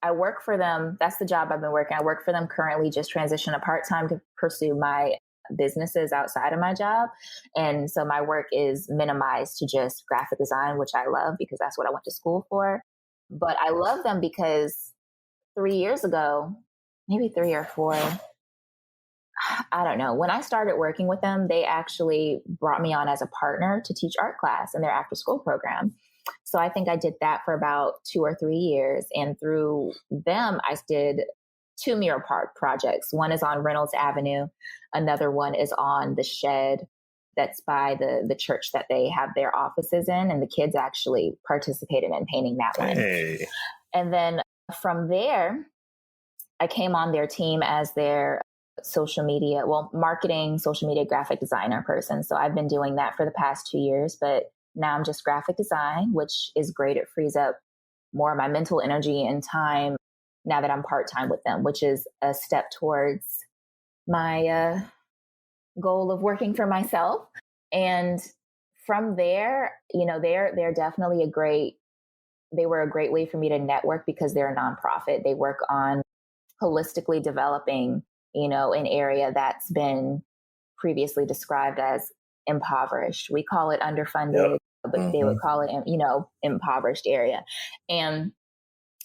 I work for them. That's the job I've been working. I work for them currently, just transition to part-time to pursue my businesses outside of my job. And so my work is minimized to just graphic design, which I love because that's what I went to school for. But I love them because 3 years ago, maybe 3 or 4, I don't know. When I started working with them, they actually brought me on as a partner to teach art class in their after school program. So I think I did that for about 2 or 3 years. And through them, I did 2 mural projects. One is on Reynolds Avenue. Another one is on the shed that's by the church that they have their offices in. And the kids actually participated in painting that one. Hey. And then from there, I came on their team as their marketing, social media, graphic designer person. So I've been doing that for the past 2 years, but now I'm just graphic design, which is great. It frees up more of my mental energy and time now that I'm part-time with them, which is a step towards my goal of working for myself. And from there, they're definitely they were a great way for me to network because they're a nonprofit. They work on holistically developing, an area that's been previously described as impoverished. We call it underfunded, but they would call it, impoverished area. And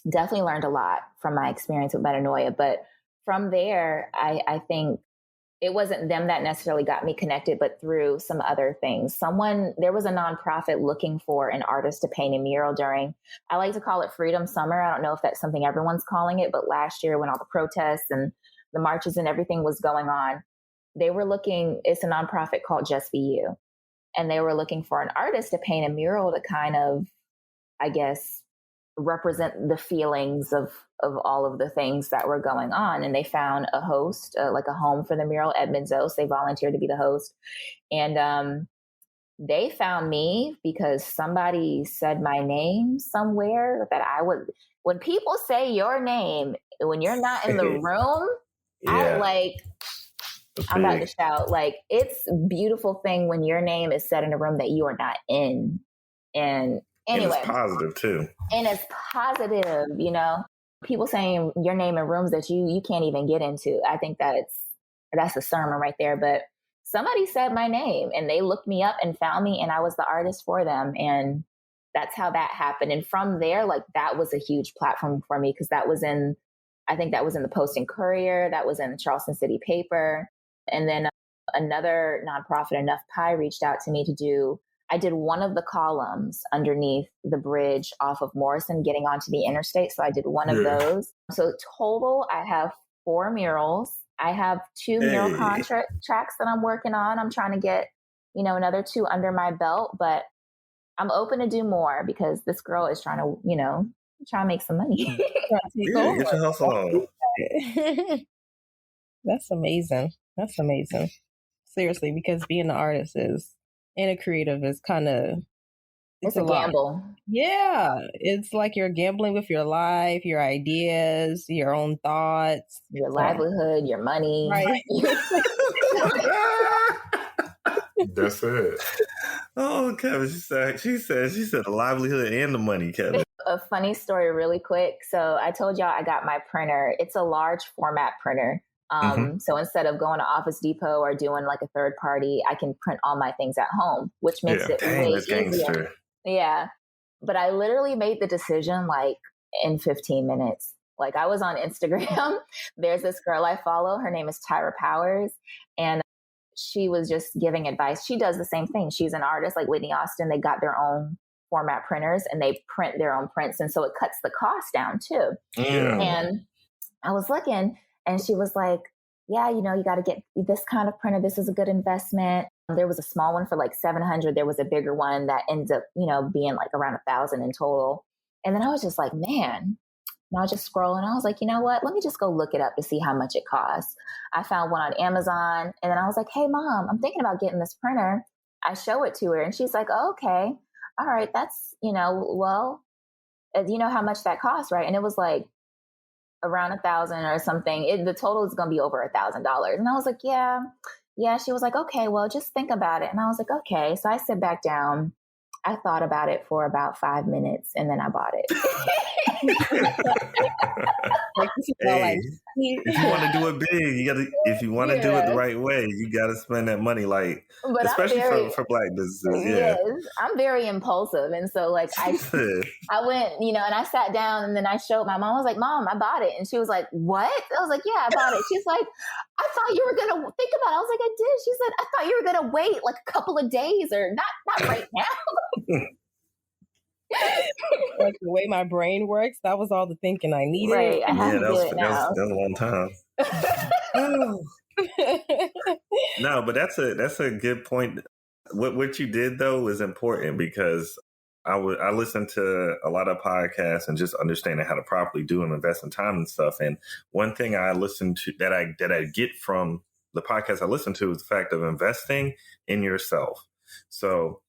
definitely learned a lot from my experience with Metanoia. But from there, I think it wasn't them that necessarily got me connected, but through some other things. There was a nonprofit looking for an artist to paint a mural during, I like to call it Freedom Summer. I don't know if that's something everyone's calling it, but last year when all the protests and the marches and everything was going on, it's a nonprofit called Just Be You. And they were looking for an artist to paint a mural to kind of, I guess, represent the feelings of all of the things that were going on. And they found a host, like a home for the mural, Edmonds-Oaks. They volunteered to be the host. And they found me because somebody said my name somewhere that when people say your name, when you're not in the room, I'm about to shout. Like, it's a beautiful thing when your name is said in a room that you are not in. And anyway, and it's positive too. And it's positive, people saying your name in rooms that you can't even get into. I think that's a sermon right there. But somebody said my name and they looked me up and found me, and I was the artist for them. And that's how that happened. And from there, that was a huge platform for me because I think that was in the Post and Courier, that was in the Charleston City paper. And then another nonprofit, Enough Pie, reached out to me I did one of the columns underneath the bridge off of Morrison getting onto the interstate. So I did one of those. So total, I have 4 murals. I have 2 mural tracks that I'm working on. I'm trying to get, another 2 under my belt, but I'm open to do more because this girl is trying to make some money. Get your hustle on. That's amazing. That's amazing. Seriously, because being an artist and a creative is kind of... It's a gamble. Yeah. It's like you're gambling with your life, your ideas, your own thoughts. Your livelihood, your money. Right. That's it. Oh, Kevin, she said the livelihood and the money, Kevin. A funny story really quick. So I told y'all I got my printer. It's a large format printer. So instead of going to Office Depot or doing like a third party, I can print all my things at home, which makes it way easier. Yeah. But I literally made the decision in 15 minutes. I was on Instagram. There's this girl I follow. Her name is Tyra Powers. And she was just giving advice. She does the same thing. She's an artist like Whitney Austin. They got their own format printers and they print their own prints. And so it cuts the cost down too. Yeah. And I was looking and she was like, yeah, you got to get this kind of printer. This is a good investment. There was a small one for $700. There was a bigger one that ends up, being around $1,000 in total. And then I was just like, man, and I was just scrolling. I was like, you know what? Let me just go look it up to see how much it costs. I found one on Amazon. And then I was like, hey, Mom, I'm thinking about getting this printer. I show it to her and she's like, oh, okay. All right. That's, well, you know how much that costs, right? And it was around $1,000 or something. The total is going to be over $1,000. And I was like, yeah. She was like, okay, well, just think about it. And I was like, okay. So I sat back down. I thought about it for about 5 minutes and then I bought it. If you want to do it big, if you want to do it the right way, you got to spend that money, especially for Black businesses. Yeah. Yes, I'm very impulsive. And so I went, and I sat down and then I showed my mom. I was like, Mom, I bought it. And she was like, what? I was like, yeah, I bought it. She's like, I thought you were going to think about it. I was like, I did. She said, I thought you were going to wait a couple of days or not right now. The way my brain works, that was all the thinking I needed. Right. That was a long time. No, but that's a good point. What you did though is important because I listened to a lot of podcasts and just understanding how to properly do and invest in time and stuff. And one thing I listened to that I get from the podcast I listen to is the fact of investing in yourself. So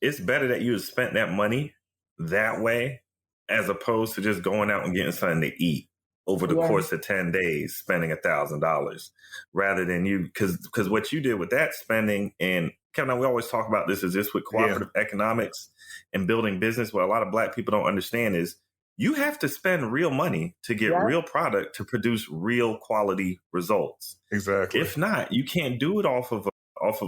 it's better that you have spent that money that way as opposed to just going out and getting something to eat. over the course of 10 days, spending $1,000 rather than you, because what you did with that spending, and Kevin, we always talk about this, is this with cooperative economics and building business. What a lot of Black people don't understand is you have to spend real money to get real product to produce real quality results. Exactly. If not, you can't do it off of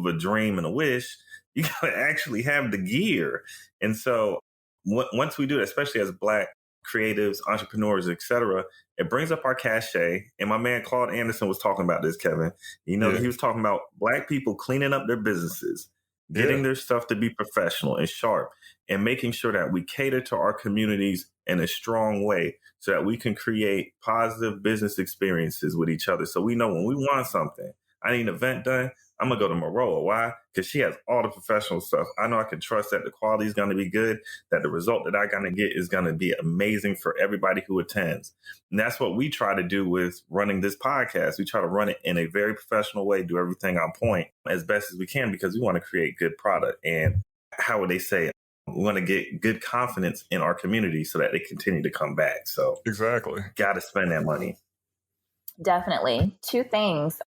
a dream and a wish. You got to actually have the gear. And so once we do it, especially as Black creatives, entrepreneurs, etc., it brings up our cachet. And my man Claude Anderson was talking about this, Kevin. He was talking about Black people cleaning up their businesses, getting their stuff to be professional and sharp, and making sure that we cater to our communities in a strong way so that we can create positive business experiences with each other. So we know when we want something, I need an event done, I'm going to go to Morowa. Why? Because she has all the professional stuff. I know I can trust that the quality is going to be good, that the result that I'm going to get is going to be amazing for everybody who attends. And that's what we try to do with running this podcast. We try to run it in a very professional way, do everything on point as best as we can, because we want to create good product. And how would they say it? We want to get good confidence in our community so that they continue to come back. So exactly, got to spend that money. Definitely. Two things.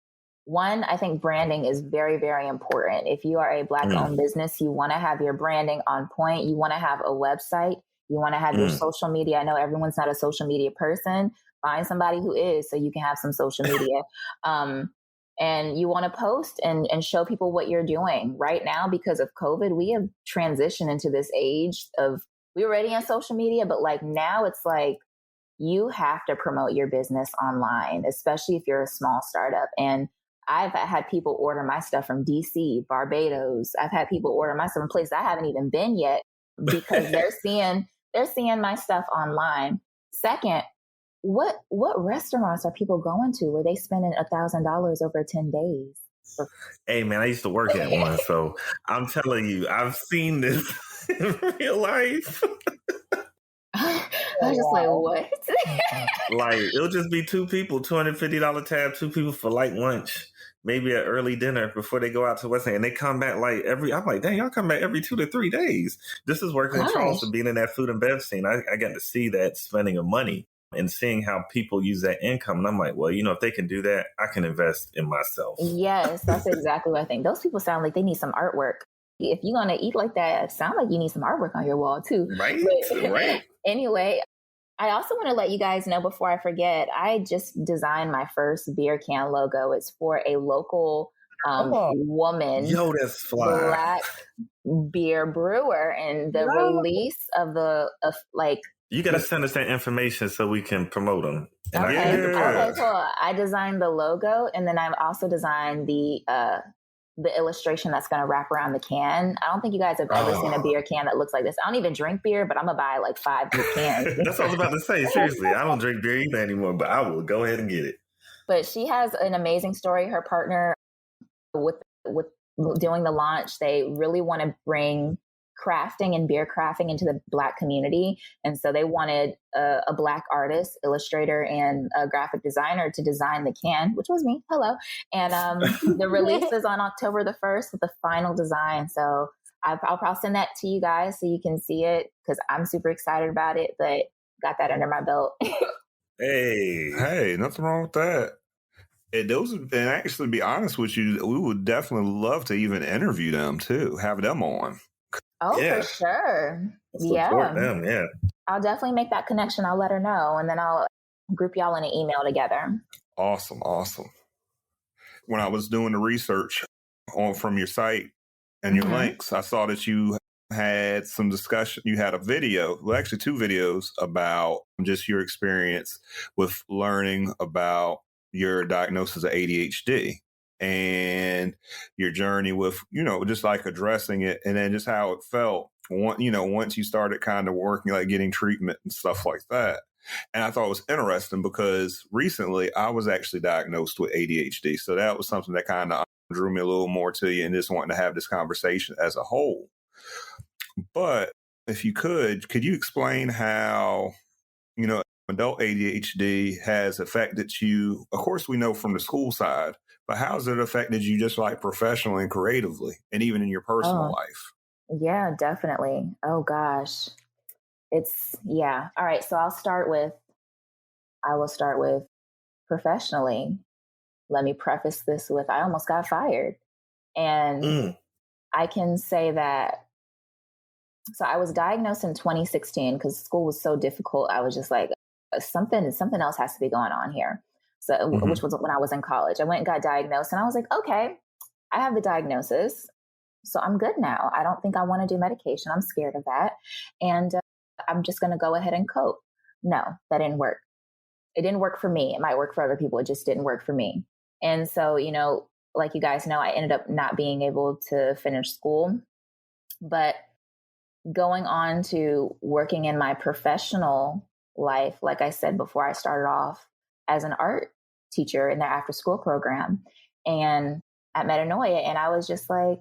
One, I think branding is very, very important. If you are a Black-owned business, you want to have your branding on point. You want to have a website. You want to have your social media. I know everyone's not a social media person. Find somebody who is so you can have some social media. And you want to post and show people what you're doing. Right now, because of COVID, we have transitioned into this age of, we're already on social media, but like now it's like you have to promote your business online, especially if you're a small startup. And I've had people order my stuff from DC, Barbados. I've had people order my stuff from places I haven't even been yet because they're seeing my stuff online. Second, what restaurants are people going to where they spending $1,000 over 10 days? Hey man, I used to work at one, so I'm telling you, I've seen this in real life. I was just like, what? Like, it'll just be two people, $250 tab, two people for light lunch, maybe an early dinner before they go out to West End. And they come back I'm like, dang, y'all come back every 2 to 3 days. This is working in Charleston, being in that food and bev scene. I got to see that spending of money and seeing how people use that income. And I'm like, well, if they can do that, I can invest in myself. Yes, that's exactly what I think. Those people sound like they need some artwork. If you're going to eat like that, it sounds like you need some artwork on your wall too. Right, right. Anyway, I also want to let you guys know before I forget, I just designed my first beer can logo. It's for a local woman, that's fly. Black beer brewer, and the release of you got to send us that information so we can promote them. Okay, cool. I designed the logo, and then I've also designed the illustration that's going to wrap around the can. I don't think you guys have ever seen a beer can that looks like this. I don't even drink beer, but I'm going to buy like 5 new cans. That's what I was about to say. Seriously, I don't drink beer either anymore, but I will go ahead and get it. But she has an amazing story. Her partner with doing the launch, they really want to bring crafting and beer crafting into the Black community. And so they wanted a Black artist, illustrator, and a graphic designer to design the can, which was me. Hello. And the release is on October the 1st with the final design. So I'll probably send that to you guys so you can see it because I'm super excited about it, but got that under my belt. Hey, nothing wrong with that. And actually, to be honest with you, we would definitely love to even interview them too, have them on. Oh, yeah. For sure. Support them, yeah. I'll definitely make that connection. I'll let her know, and then I'll group y'all in an email together. Awesome. When I was doing the research from your site and your links, I saw that you had some discussion. You had a video, well, actually 2 videos about just your experience with learning about your diagnosis of ADHD. And your journey with, just like addressing it, and then just how it felt, once you started kind of working, like getting treatment and stuff like that. And I thought it was interesting because recently I was actually diagnosed with ADHD. So that was something that kind of drew me a little more to you and just wanting to have this conversation as a whole. But if you could you explain how, adult ADHD has affected you? Of course, we know from the school side, but how's it affected you just like professionally and creatively and even in your personal life? Yeah, definitely. Oh gosh. All right. So I'll start with, I will start with professionally. Let me preface this with I almost got fired. And I can say that, so I was diagnosed in 2016 because school was so difficult. I was just like, something else has to be going on here. So, which was when I was in college. I went and got diagnosed and I was like, okay, I have the diagnosis. So I'm good now. I don't think I want to do medication. I'm scared of that. And I'm just going to go ahead and cope. No, that didn't work. It didn't work for me. It might work for other people. It just didn't work for me. And so, you know, like you guys know, I ended up not being able to finish school. But going on to working in my professional life, like I said before, I started off as an art teacher in their after school program and at Metanoia. And I was just like,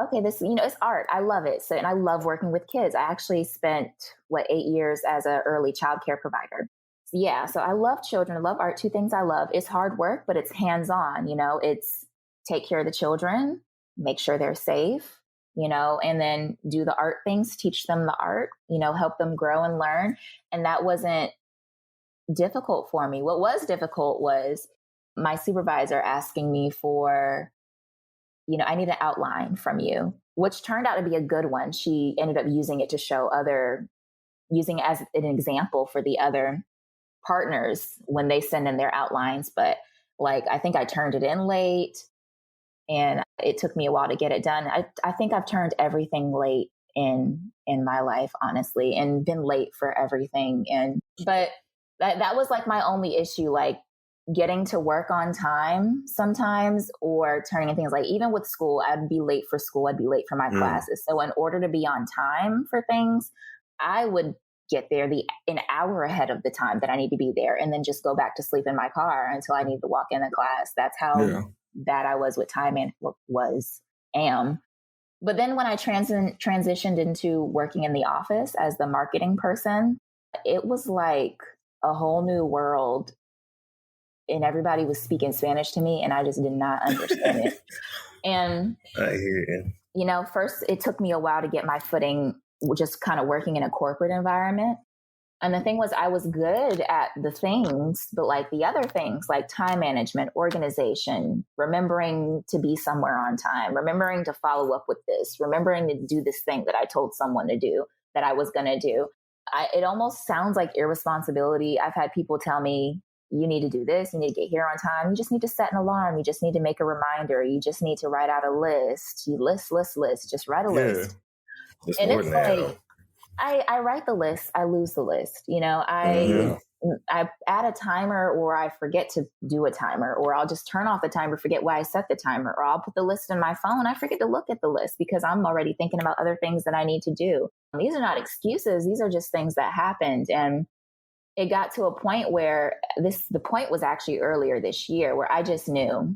okay, this, you know, it's art. I love it. So, and I love working with kids. I actually spent 8 years as an early childcare provider. So, yeah. So I love children. I love art. Two things I love. It's hard work, but it's hands-on, you know, it's take care of the children, make sure they're safe, you know, and then do the art things, teach them the art, you know, help them grow and learn. And that wasn't difficult for me. What was difficult was my supervisor asking me for, you know, I need an outline from you, which turned out to be a good one. She ended up using it to show using it as an example for the other partners when they send in their outlines. But like, I think I turned it in late and it took me a while to get it done. I think I've turned everything late in my life, honestly, and been late for everything. But that was like my only issue, like getting to work on time sometimes or turning in things like even with school, I'd be late for school. I'd be late for my classes. So in order to be on time for things, I would get there an hour ahead of the time that I need to be there and then just go back to sleep in my car until I need to walk in the class. That's how bad I was with time and am. But then when I transitioned into working in the office as the marketing person, it was like a whole new world. And everybody was speaking Spanish to me and I just did not understand it. And I hear you. You know, first it took me a while to get my footing, just kind of working in a corporate environment. And the thing was, I was good at the things, but like the other things like time management, organization, remembering to be somewhere on time, remembering to follow up with this, remembering to do this thing that I told someone to do that I was going to do. It almost sounds like irresponsibility. I've had people tell me, you need to do this. You need to get here on time. You just need to set an alarm. You just need to make a reminder. You just need to write out a list. You list. Just write a list. And it's like, I write the list. I lose the list. You know, I add a timer or I forget to do a timer or I'll just turn off the timer, forget why I set the timer, or I'll put the list in my phone. I forget to look at the list because I'm already thinking about other things that I need to do. These are not excuses. These are just things that happened. And it got to a point where the point was actually earlier this year where I just knew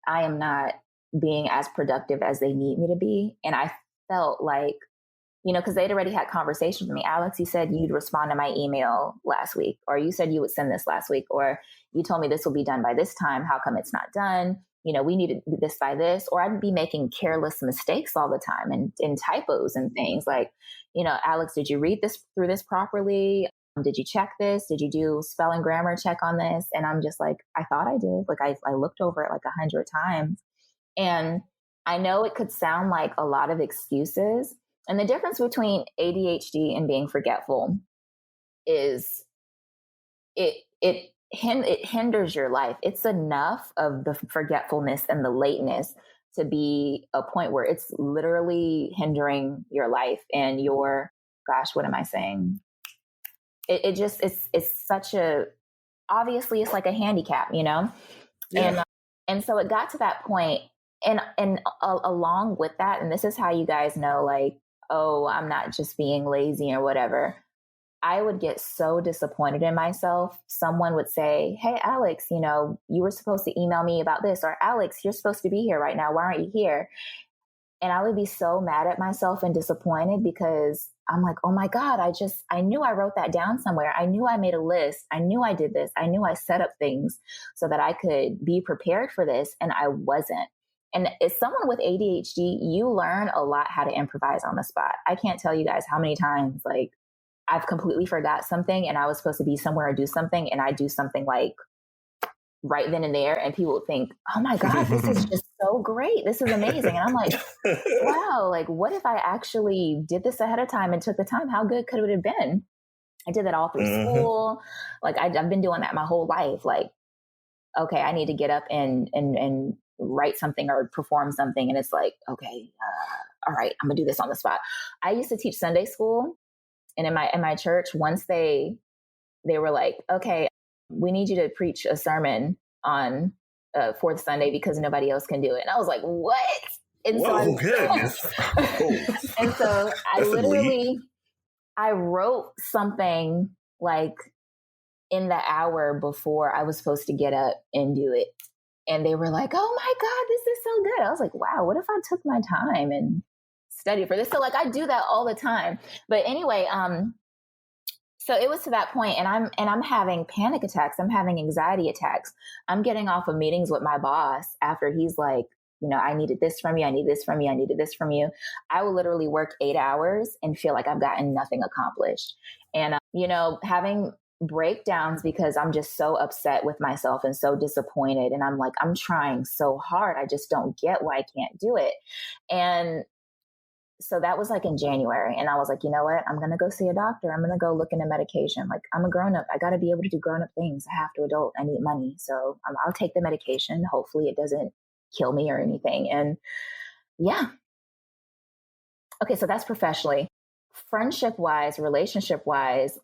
I am not being as productive as they need me to be. And I felt like, you know, because they'd already had conversations with me. Alex, you said you'd respond to my email last week, or you said you would send this last week, or you told me this will be done by this time. How come it's not done? You know, we need to do this by this, or I'd be making careless mistakes all the time and typos and things like, you know, Alex, did you read through this properly? Did you check this? Did you do spelling grammar check on this? And I'm just like, I thought I did. Like I looked over it like 100 times. And I know it could sound like a lot of excuses. And the difference between ADHD and being forgetful is it hinders your life. It's enough of the forgetfulness and the lateness to be a point where it's literally hindering your life and your, gosh, what am I saying? It's such a, obviously it's like a handicap, you know? Yeah. And so it got to that point and along with that, and this is how you guys know, like, oh, I'm not just being lazy or whatever. I would get so disappointed in myself. Someone would say, hey, Alex, you know, you were supposed to email me about this, or Alex, you're supposed to be here right now. Why aren't you here? And I would be so mad at myself and disappointed because I'm like, oh my God, I knew I wrote that down somewhere. I knew I made a list. I knew I did this. I knew I set up things so that I could be prepared for this. And I wasn't. And as someone with ADHD, you learn a lot how to improvise on the spot. I can't tell you guys how many times, like, I've completely forgot something and I was supposed to be somewhere or do something, and I do something like right then and there, and people think, oh my God, this is just so great. This is amazing. And I'm like, wow, like what if I actually did this ahead of time and took the time? How good could it have been? I did that all through school. Like I've been doing that my whole life. Like, okay, I need to get up and write something or perform something. And it's like, okay, all right, I'm gonna do this on the spot. I used to teach Sunday school, and in my church, once they were like, okay, we need you to preach a sermon on fourth Sunday because nobody else can do it. And I was like, what? And whoa, goodness. And so I wrote something like in the hour before I was supposed to get up and do it. And they were like, oh my God, this is so good. I was like, wow, what if I took my time and studied for this? So like I do that all the time. But anyway, so it was to that point, and I'm having panic attacks. I'm having anxiety attacks. I'm getting off of meetings with my boss after he's like, you know, I needed this from you. I need this from you. I needed this from you. I will literally work 8 hours and feel like I've gotten nothing accomplished. And, you know, having breakdowns because I'm just so upset with myself and so disappointed. And I'm like, I'm trying so hard. I just don't get why I can't do it. And so that was like in January. And I was like, you know what? I'm going to go see a doctor. I'm going to go look into medication. Like I'm a grown up. I got to be able to do grown up things. I have to adult. I need money. So I'll take the medication. Hopefully it doesn't kill me or anything. And yeah. Okay. So that's professionally. Friendship wise, relationship wise,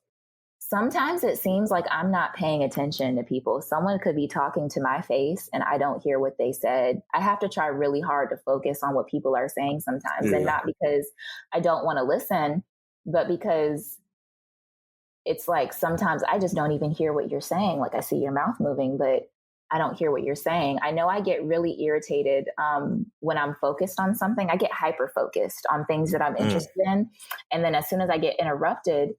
sometimes it seems like I'm not paying attention to people. Someone could be talking to my face and I don't hear what they said. I have to try really hard to focus on what people are saying sometimes. And not because I don't want to listen, but because it's like sometimes I just don't even hear what you're saying. Like I see your mouth moving, but I don't hear what you're saying. I know I get really irritated when I'm focused on something. I get hyper focused on things that I'm interested in. And then as soon as I get interrupted,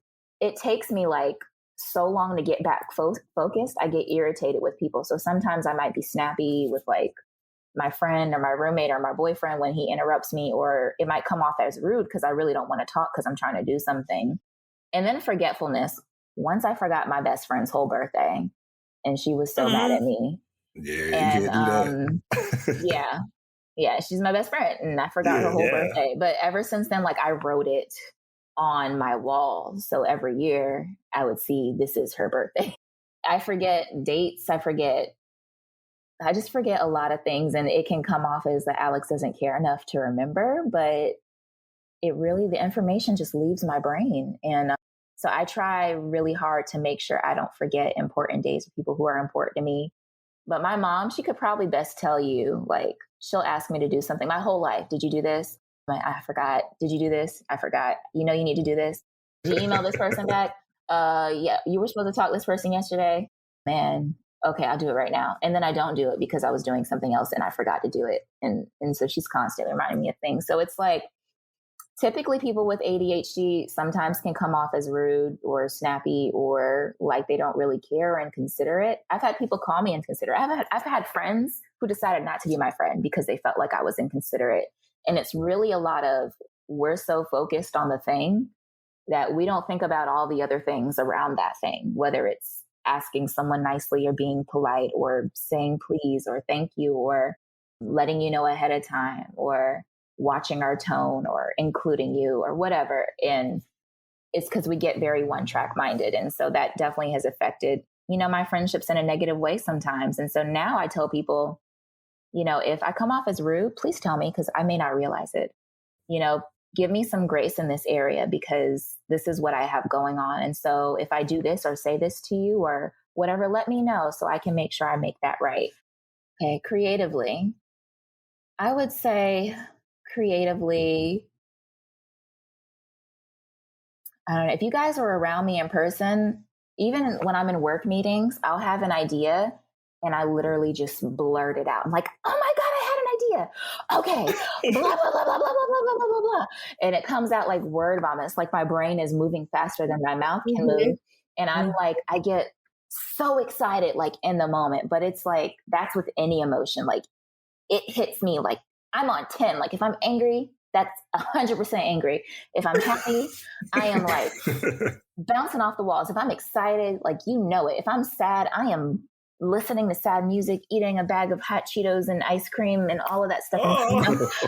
it takes me like so long to get back focused. I get irritated with people. So sometimes I might be snappy with like my friend or my roommate or my boyfriend when he interrupts me, or it might come off as rude because I really don't want to talk because I'm trying to do something. And then forgetfulness. Once I forgot my best friend's whole birthday and she was so mad at me. Yeah, you can't do that. Yeah, she's my best friend and I forgot her whole birthday. But ever since then, like I wrote it on my wall. So every year I would see this is her birthday. I forget dates. I just forget a lot of things, and it can come off as that Alex doesn't care enough to remember, but the information just leaves my brain. And so I try really hard to make sure I don't forget important days with people who are important to me. But my mom, she could probably best tell you, like, she'll ask me to do something my whole life. Did you do this? I forgot. Did you do this? I forgot. You know, you need to do this. Did you email this person back? Yeah, you were supposed to talk to this person yesterday. Man, okay, I'll do it right now. And then I don't do it because I was doing something else and I forgot to do it. And so she's constantly reminding me of things. So it's like, typically people with ADHD sometimes can come off as rude or snappy or like they don't really care or inconsiderate. I've had people call me inconsiderate. I've had friends who decided not to be my friend because they felt like I was inconsiderate. And it's really a lot of, we're so focused on the thing that we don't think about all the other things around that thing, whether it's asking someone nicely or being polite or saying please or thank you or letting you know ahead of time or watching our tone or including you or whatever. And it's because we get very one track minded. And so that definitely has affected, you know, my friendships in a negative way sometimes. And so now I tell people, you know, if I come off as rude, please tell me because I may not realize it. You know, give me some grace in this area because this is what I have going on. And so if I do this or say this to you or whatever, let me know so I can make sure I make that right. Okay, creatively, I would say creatively, I don't know, if you guys are around me in person, even when I'm in work meetings, I'll have an idea and I literally just blurt it out. I'm like, oh my God, I had an idea. Okay, blah, blah, blah, blah, blah, blah, blah, blah, blah, blah. And it comes out like word vomit. It's like my brain is moving faster than my mouth can move. And I'm like, I get so excited like in the moment, but it's like, that's with any emotion. Like it hits me like I'm on 10. Like if I'm angry, That's 100% angry. If I'm happy, I am like bouncing off the walls. If I'm excited, like, you know it. If I'm sad, I am listening to sad music, eating a bag of hot Cheetos and ice cream and all of that stuff.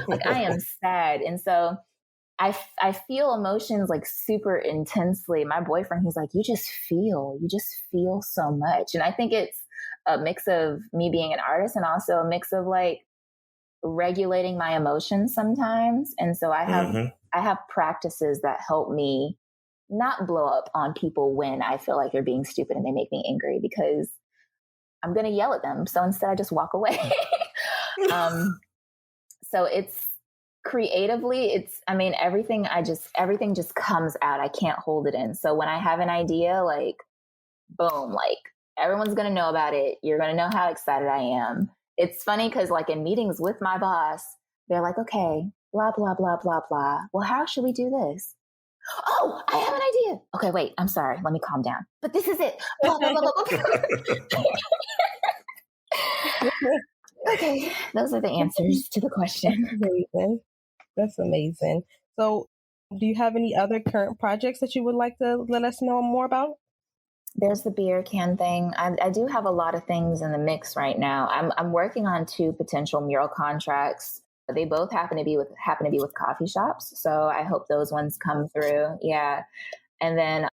Like, I am sad. And so I feel emotions like super intensely. My boyfriend, he's like, you just feel so much. And I think it's a mix of me being an artist and also a mix of like regulating my emotions sometimes. And so I have practices that help me not blow up on people when I feel like they're being stupid and they make me angry, because I'm going to yell at them. So instead I just walk away. So it's creatively, everything just comes out. I can't hold it in. So when I have an idea, like, boom, like everyone's going to know about it. You're going to know how excited I am. It's funny because like in meetings with my boss, they're like, okay, blah, blah, blah, blah, blah. Well, how should we do this? Oh, I have an idea. Okay, wait, I'm sorry. Let me calm down. But this is it. Blah, blah, blah, blah, blah. Okay, those are the answers to the question. Amazing. That's amazing. So do you have any other current projects that you would like to let us know more about? There's the beer can thing. I do have a lot of things in the mix right now. I'm working on 2 potential mural contracts. They both happen to be with coffee shops. So I hope those ones come through. Yeah. And then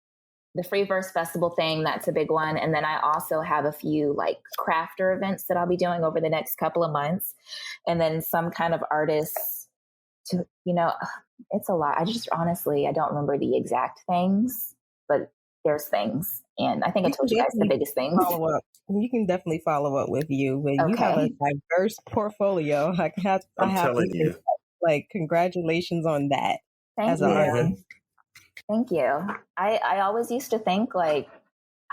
the Free Verse Festival thing, that's a big one. And then I also have a few like crafter events that I'll be doing over the next couple of months. And then some kind of artists to, it's a lot. I don't remember the exact things, but there's things. And I think I told you guys the biggest things. You can definitely follow up with you. But you have a diverse portfolio. I'm telling you. Like, congratulations on that. Thank you. Thank you. I always used to think like,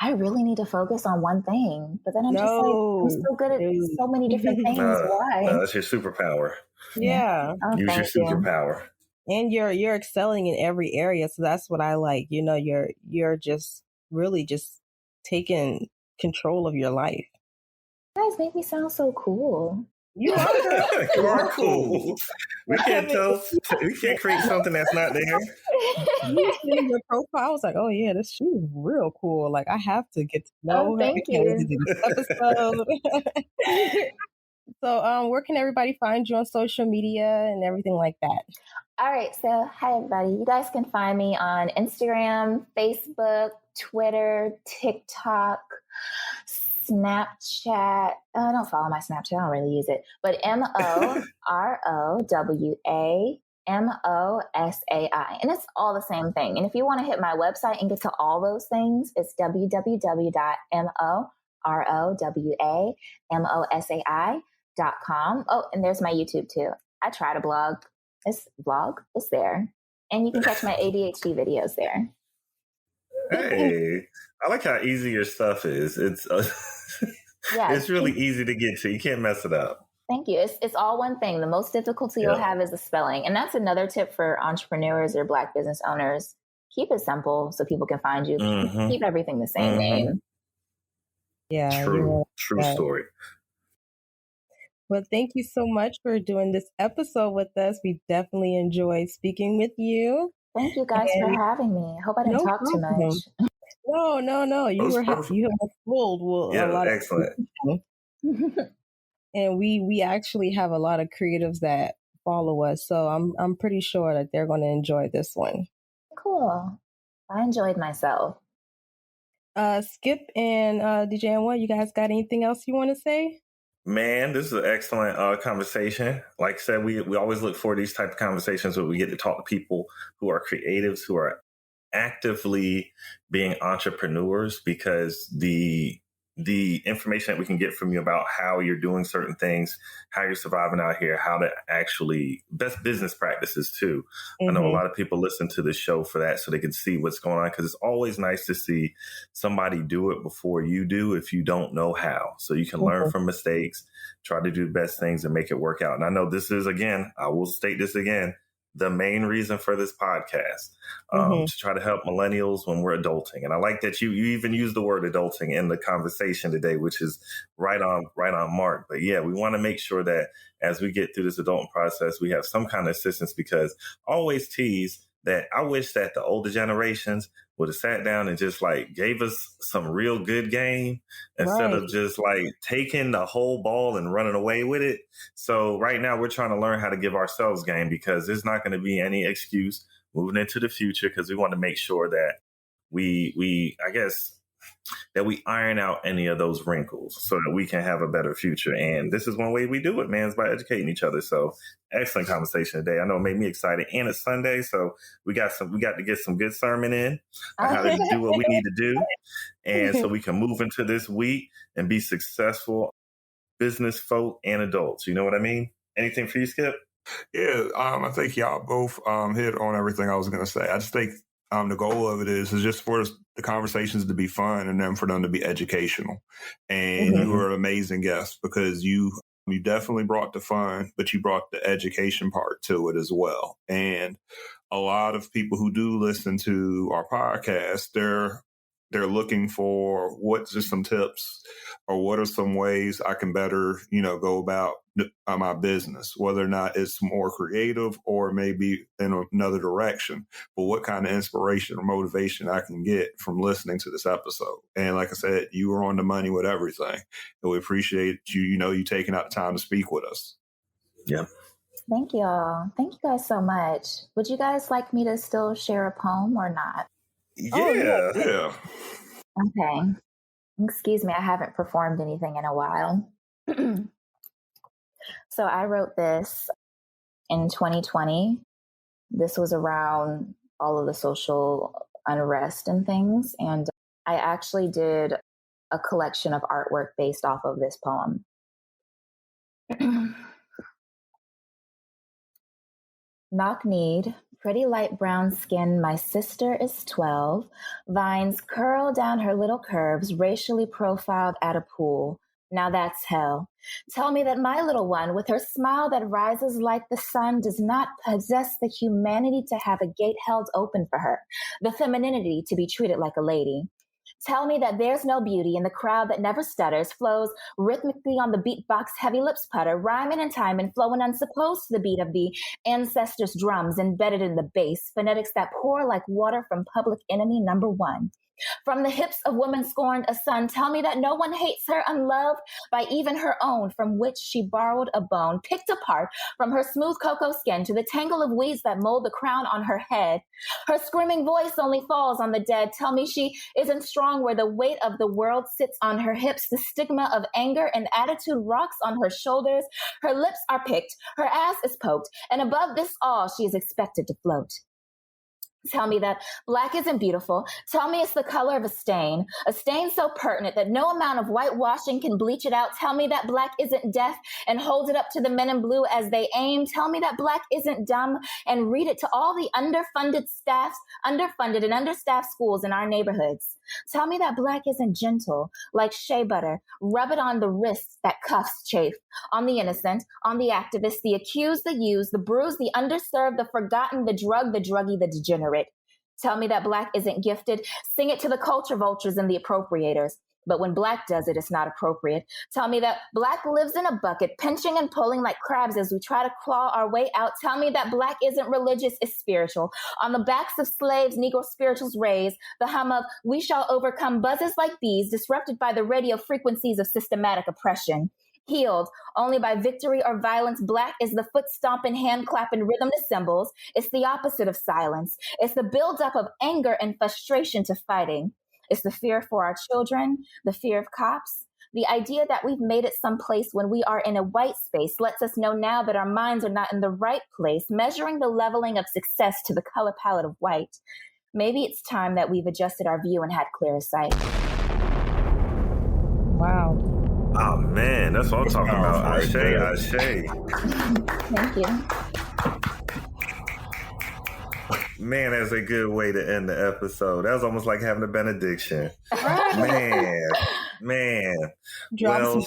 I really need to focus on one thing. But then I'm just like, I'm so good at so many different things. Why? No, that's your superpower. Yeah. Oh, use your superpower. And you're excelling in every area. So that's what I like. You're just really just taking control of your life. You guys make me sound so cool. You are cool. We can't create something that's not there. You see your profile, I was like, oh yeah, she's real cool. Like, I have to get to know her. Thank you. Do this episode. So where can everybody find you on social media and everything like that? All right. So hi, everybody. You guys can find me on Instagram, Facebook, Twitter, TikTok, Snapchat. Don't follow my Snapchat. I don't really use it. But MorowaMosai. And it's all the same thing. And if you want to hit my website and get to all those things, it's www.morowamosai.com. Oh, and there's my YouTube too. I try to blog. It's there. And you can catch my ADHD videos there. Hey, I like how easy your stuff is. It's it's really easy to get to. You can't mess it up. Thank you. It's all one thing. The most difficulty you'll have is the spelling. And that's another tip for entrepreneurs or Black business owners. Keep it simple so people can find you. Keep everything the same name. Yeah. True story. Well, thank you so much for doing this episode with us. We definitely enjoyed speaking with you. Thank you guys for having me. I hope I didn't talk too much. No. You were full. Yeah, excellent. And we actually have a lot of creatives that follow us, so I'm pretty sure that they're going to enjoy this one. Cool. I enjoyed myself. Skip and DJ Anwa, you guys got anything else you want to say? Man, this is an excellent conversation. Like I said, we always look for these type of conversations where we get to talk to people who are creatives, who are actively being entrepreneurs, because the information that we can get from you about how you're doing certain things, how you're surviving out here, how to actually best business practices too. I know a lot of people listen to this show for that so they can see what's going on, because it's always nice to see somebody do it before you do if you don't know how. So you can learn from mistakes, try to do the best things and make it work out. And I know this is, again, I will state this again, the main reason for this podcast, to try to help millennials when we're adulting. And I like that you even use the word adulting in the conversation today, which is right on mark. But yeah, we want to make sure that as we get through this adulting process, we have some kind of assistance, because I always tease that I wish that the older generations would have sat down and just like gave us some real good game instead of just like taking the whole ball and running away with it. So right now we're trying to learn how to give ourselves game, because there's not going to be any excuse moving into the future, because we want to make sure that we iron out any of those wrinkles so that we can have a better future. And this is one way we do it, man, is by educating each other. So excellent conversation today. I know it made me excited, and it's Sunday, so we got to get some good sermon in on how to do what we need to do. And so we can move into this week and be successful business folk and adults. You know what I mean? Anything for you, Skip? Yeah, I think y'all both hit on everything I was going to say. I just think the goal of it is just for the conversations to be fun and then for them to be educational. And you were an amazing guest, because you definitely brought the fun, but you brought the education part to it as well. And a lot of people who do listen to our podcast, they're looking for what's just some tips, or what are some ways I can better, go about my business, whether or not it's more creative or maybe in another direction, but what kind of inspiration or motivation I can get from listening to this episode. And like I said, you were on the money with everything, and we appreciate you, you taking out the time to speak with us. Yeah. Thank you all. Thank you guys so much. Would you guys like me to still share a poem or not? Yeah. Yeah. Okay. Excuse me, I haven't performed anything in a while. So I wrote this in 2020. This was around all of the social unrest and things. And I actually did a collection of artwork based off of this poem. Knock-kneed, pretty light brown skin, my sister is 12. Vines curl down her little curves, racially profiled at a pool. Now that's hell. Tell me that my little one, with her smile that rises like the sun, does not possess the humanity to have a gate held open for her, the femininity to be treated like a lady. Tell me that there's no beauty in the crowd that never stutters, flows rhythmically on the beatbox, heavy lips putter, rhyming in time and flowing unsupposed to the beat of the ancestors' drums embedded in the bass, phonetics that pour like water from Public Enemy #1. From the hips of woman scorned a son, tell me that no one hates her unloved by even her own, from which she borrowed a bone, picked apart from her smooth cocoa skin to the tangle of weeds that mold the crown on her head. Her screaming voice only falls on the dead. Tell me she isn't strong where the weight of the world sits on her hips. The stigma of anger and attitude rocks on her shoulders. Her lips are picked, her ass is poked, and above this all, she is expected to float. Tell me that black isn't beautiful. Tell me it's the color of a stain so pertinent that no amount of whitewashing can bleach it out. Tell me that black isn't deaf and hold it up to the men in blue as they aim. Tell me that black isn't dumb and read it to all the underfunded and understaffed schools in our neighborhoods. Tell me that black isn't gentle like shea butter. Rub it on the wrists that cuffs chafe, on the innocent, on the activist, the accused, the used, the bruised, the underserved, the forgotten, the drug, the druggie, the degenerate. Tell me that black isn't gifted. Sing it to the culture vultures and the appropriators. But when black does it, it's not appropriate. Tell me that black lives in a bucket, pinching and pulling like crabs as we try to claw our way out. Tell me that black isn't religious, it's spiritual. On the backs of slaves, Negro spirituals raise the hum of "we shall overcome" buzzes like bees, disrupted by the radio frequencies of systematic oppression. Healed only by victory or violence, black is the foot stomping, hand clapping rhythm to cymbals. It's the opposite of silence. It's the buildup of anger and frustration to fighting. It's the fear for our children, the fear of cops. The idea that we've made it someplace when we are in a white space lets us know now that our minds are not in the right place, measuring the leveling of success to the color palette of white. Maybe it's time that we've adjusted our view and had clearer sight. Wow. Oh, man, that's what I'm talking about. Ashe. Thank you. Man, that's a good way to end the episode. That was almost like having a benediction. Man. Drop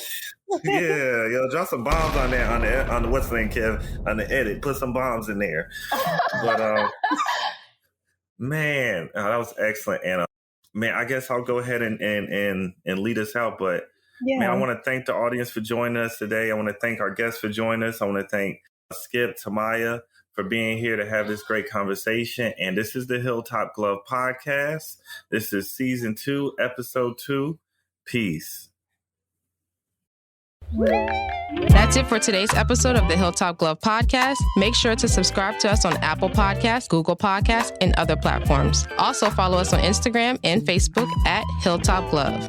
Well, Yeah, yo, drop some bombs on there on the what's the name, Kev, on the edit. Put some bombs in there. But man, that was excellent, Anna. Man, I guess I'll go ahead and lead us out. But man, I want to thank the audience for joining us today. I want to thank our guests for joining us. I want to thank Skip, Tamaya for being here to have this great conversation. And this is the Hilltop Glove Podcast. This is season 2, episode 2. Peace. That's it for today's episode of the Hilltop Glove Podcast. Make sure to subscribe to us on Apple Podcasts, Google Podcasts, and other platforms. Also follow us on Instagram and Facebook at Hilltop Glove.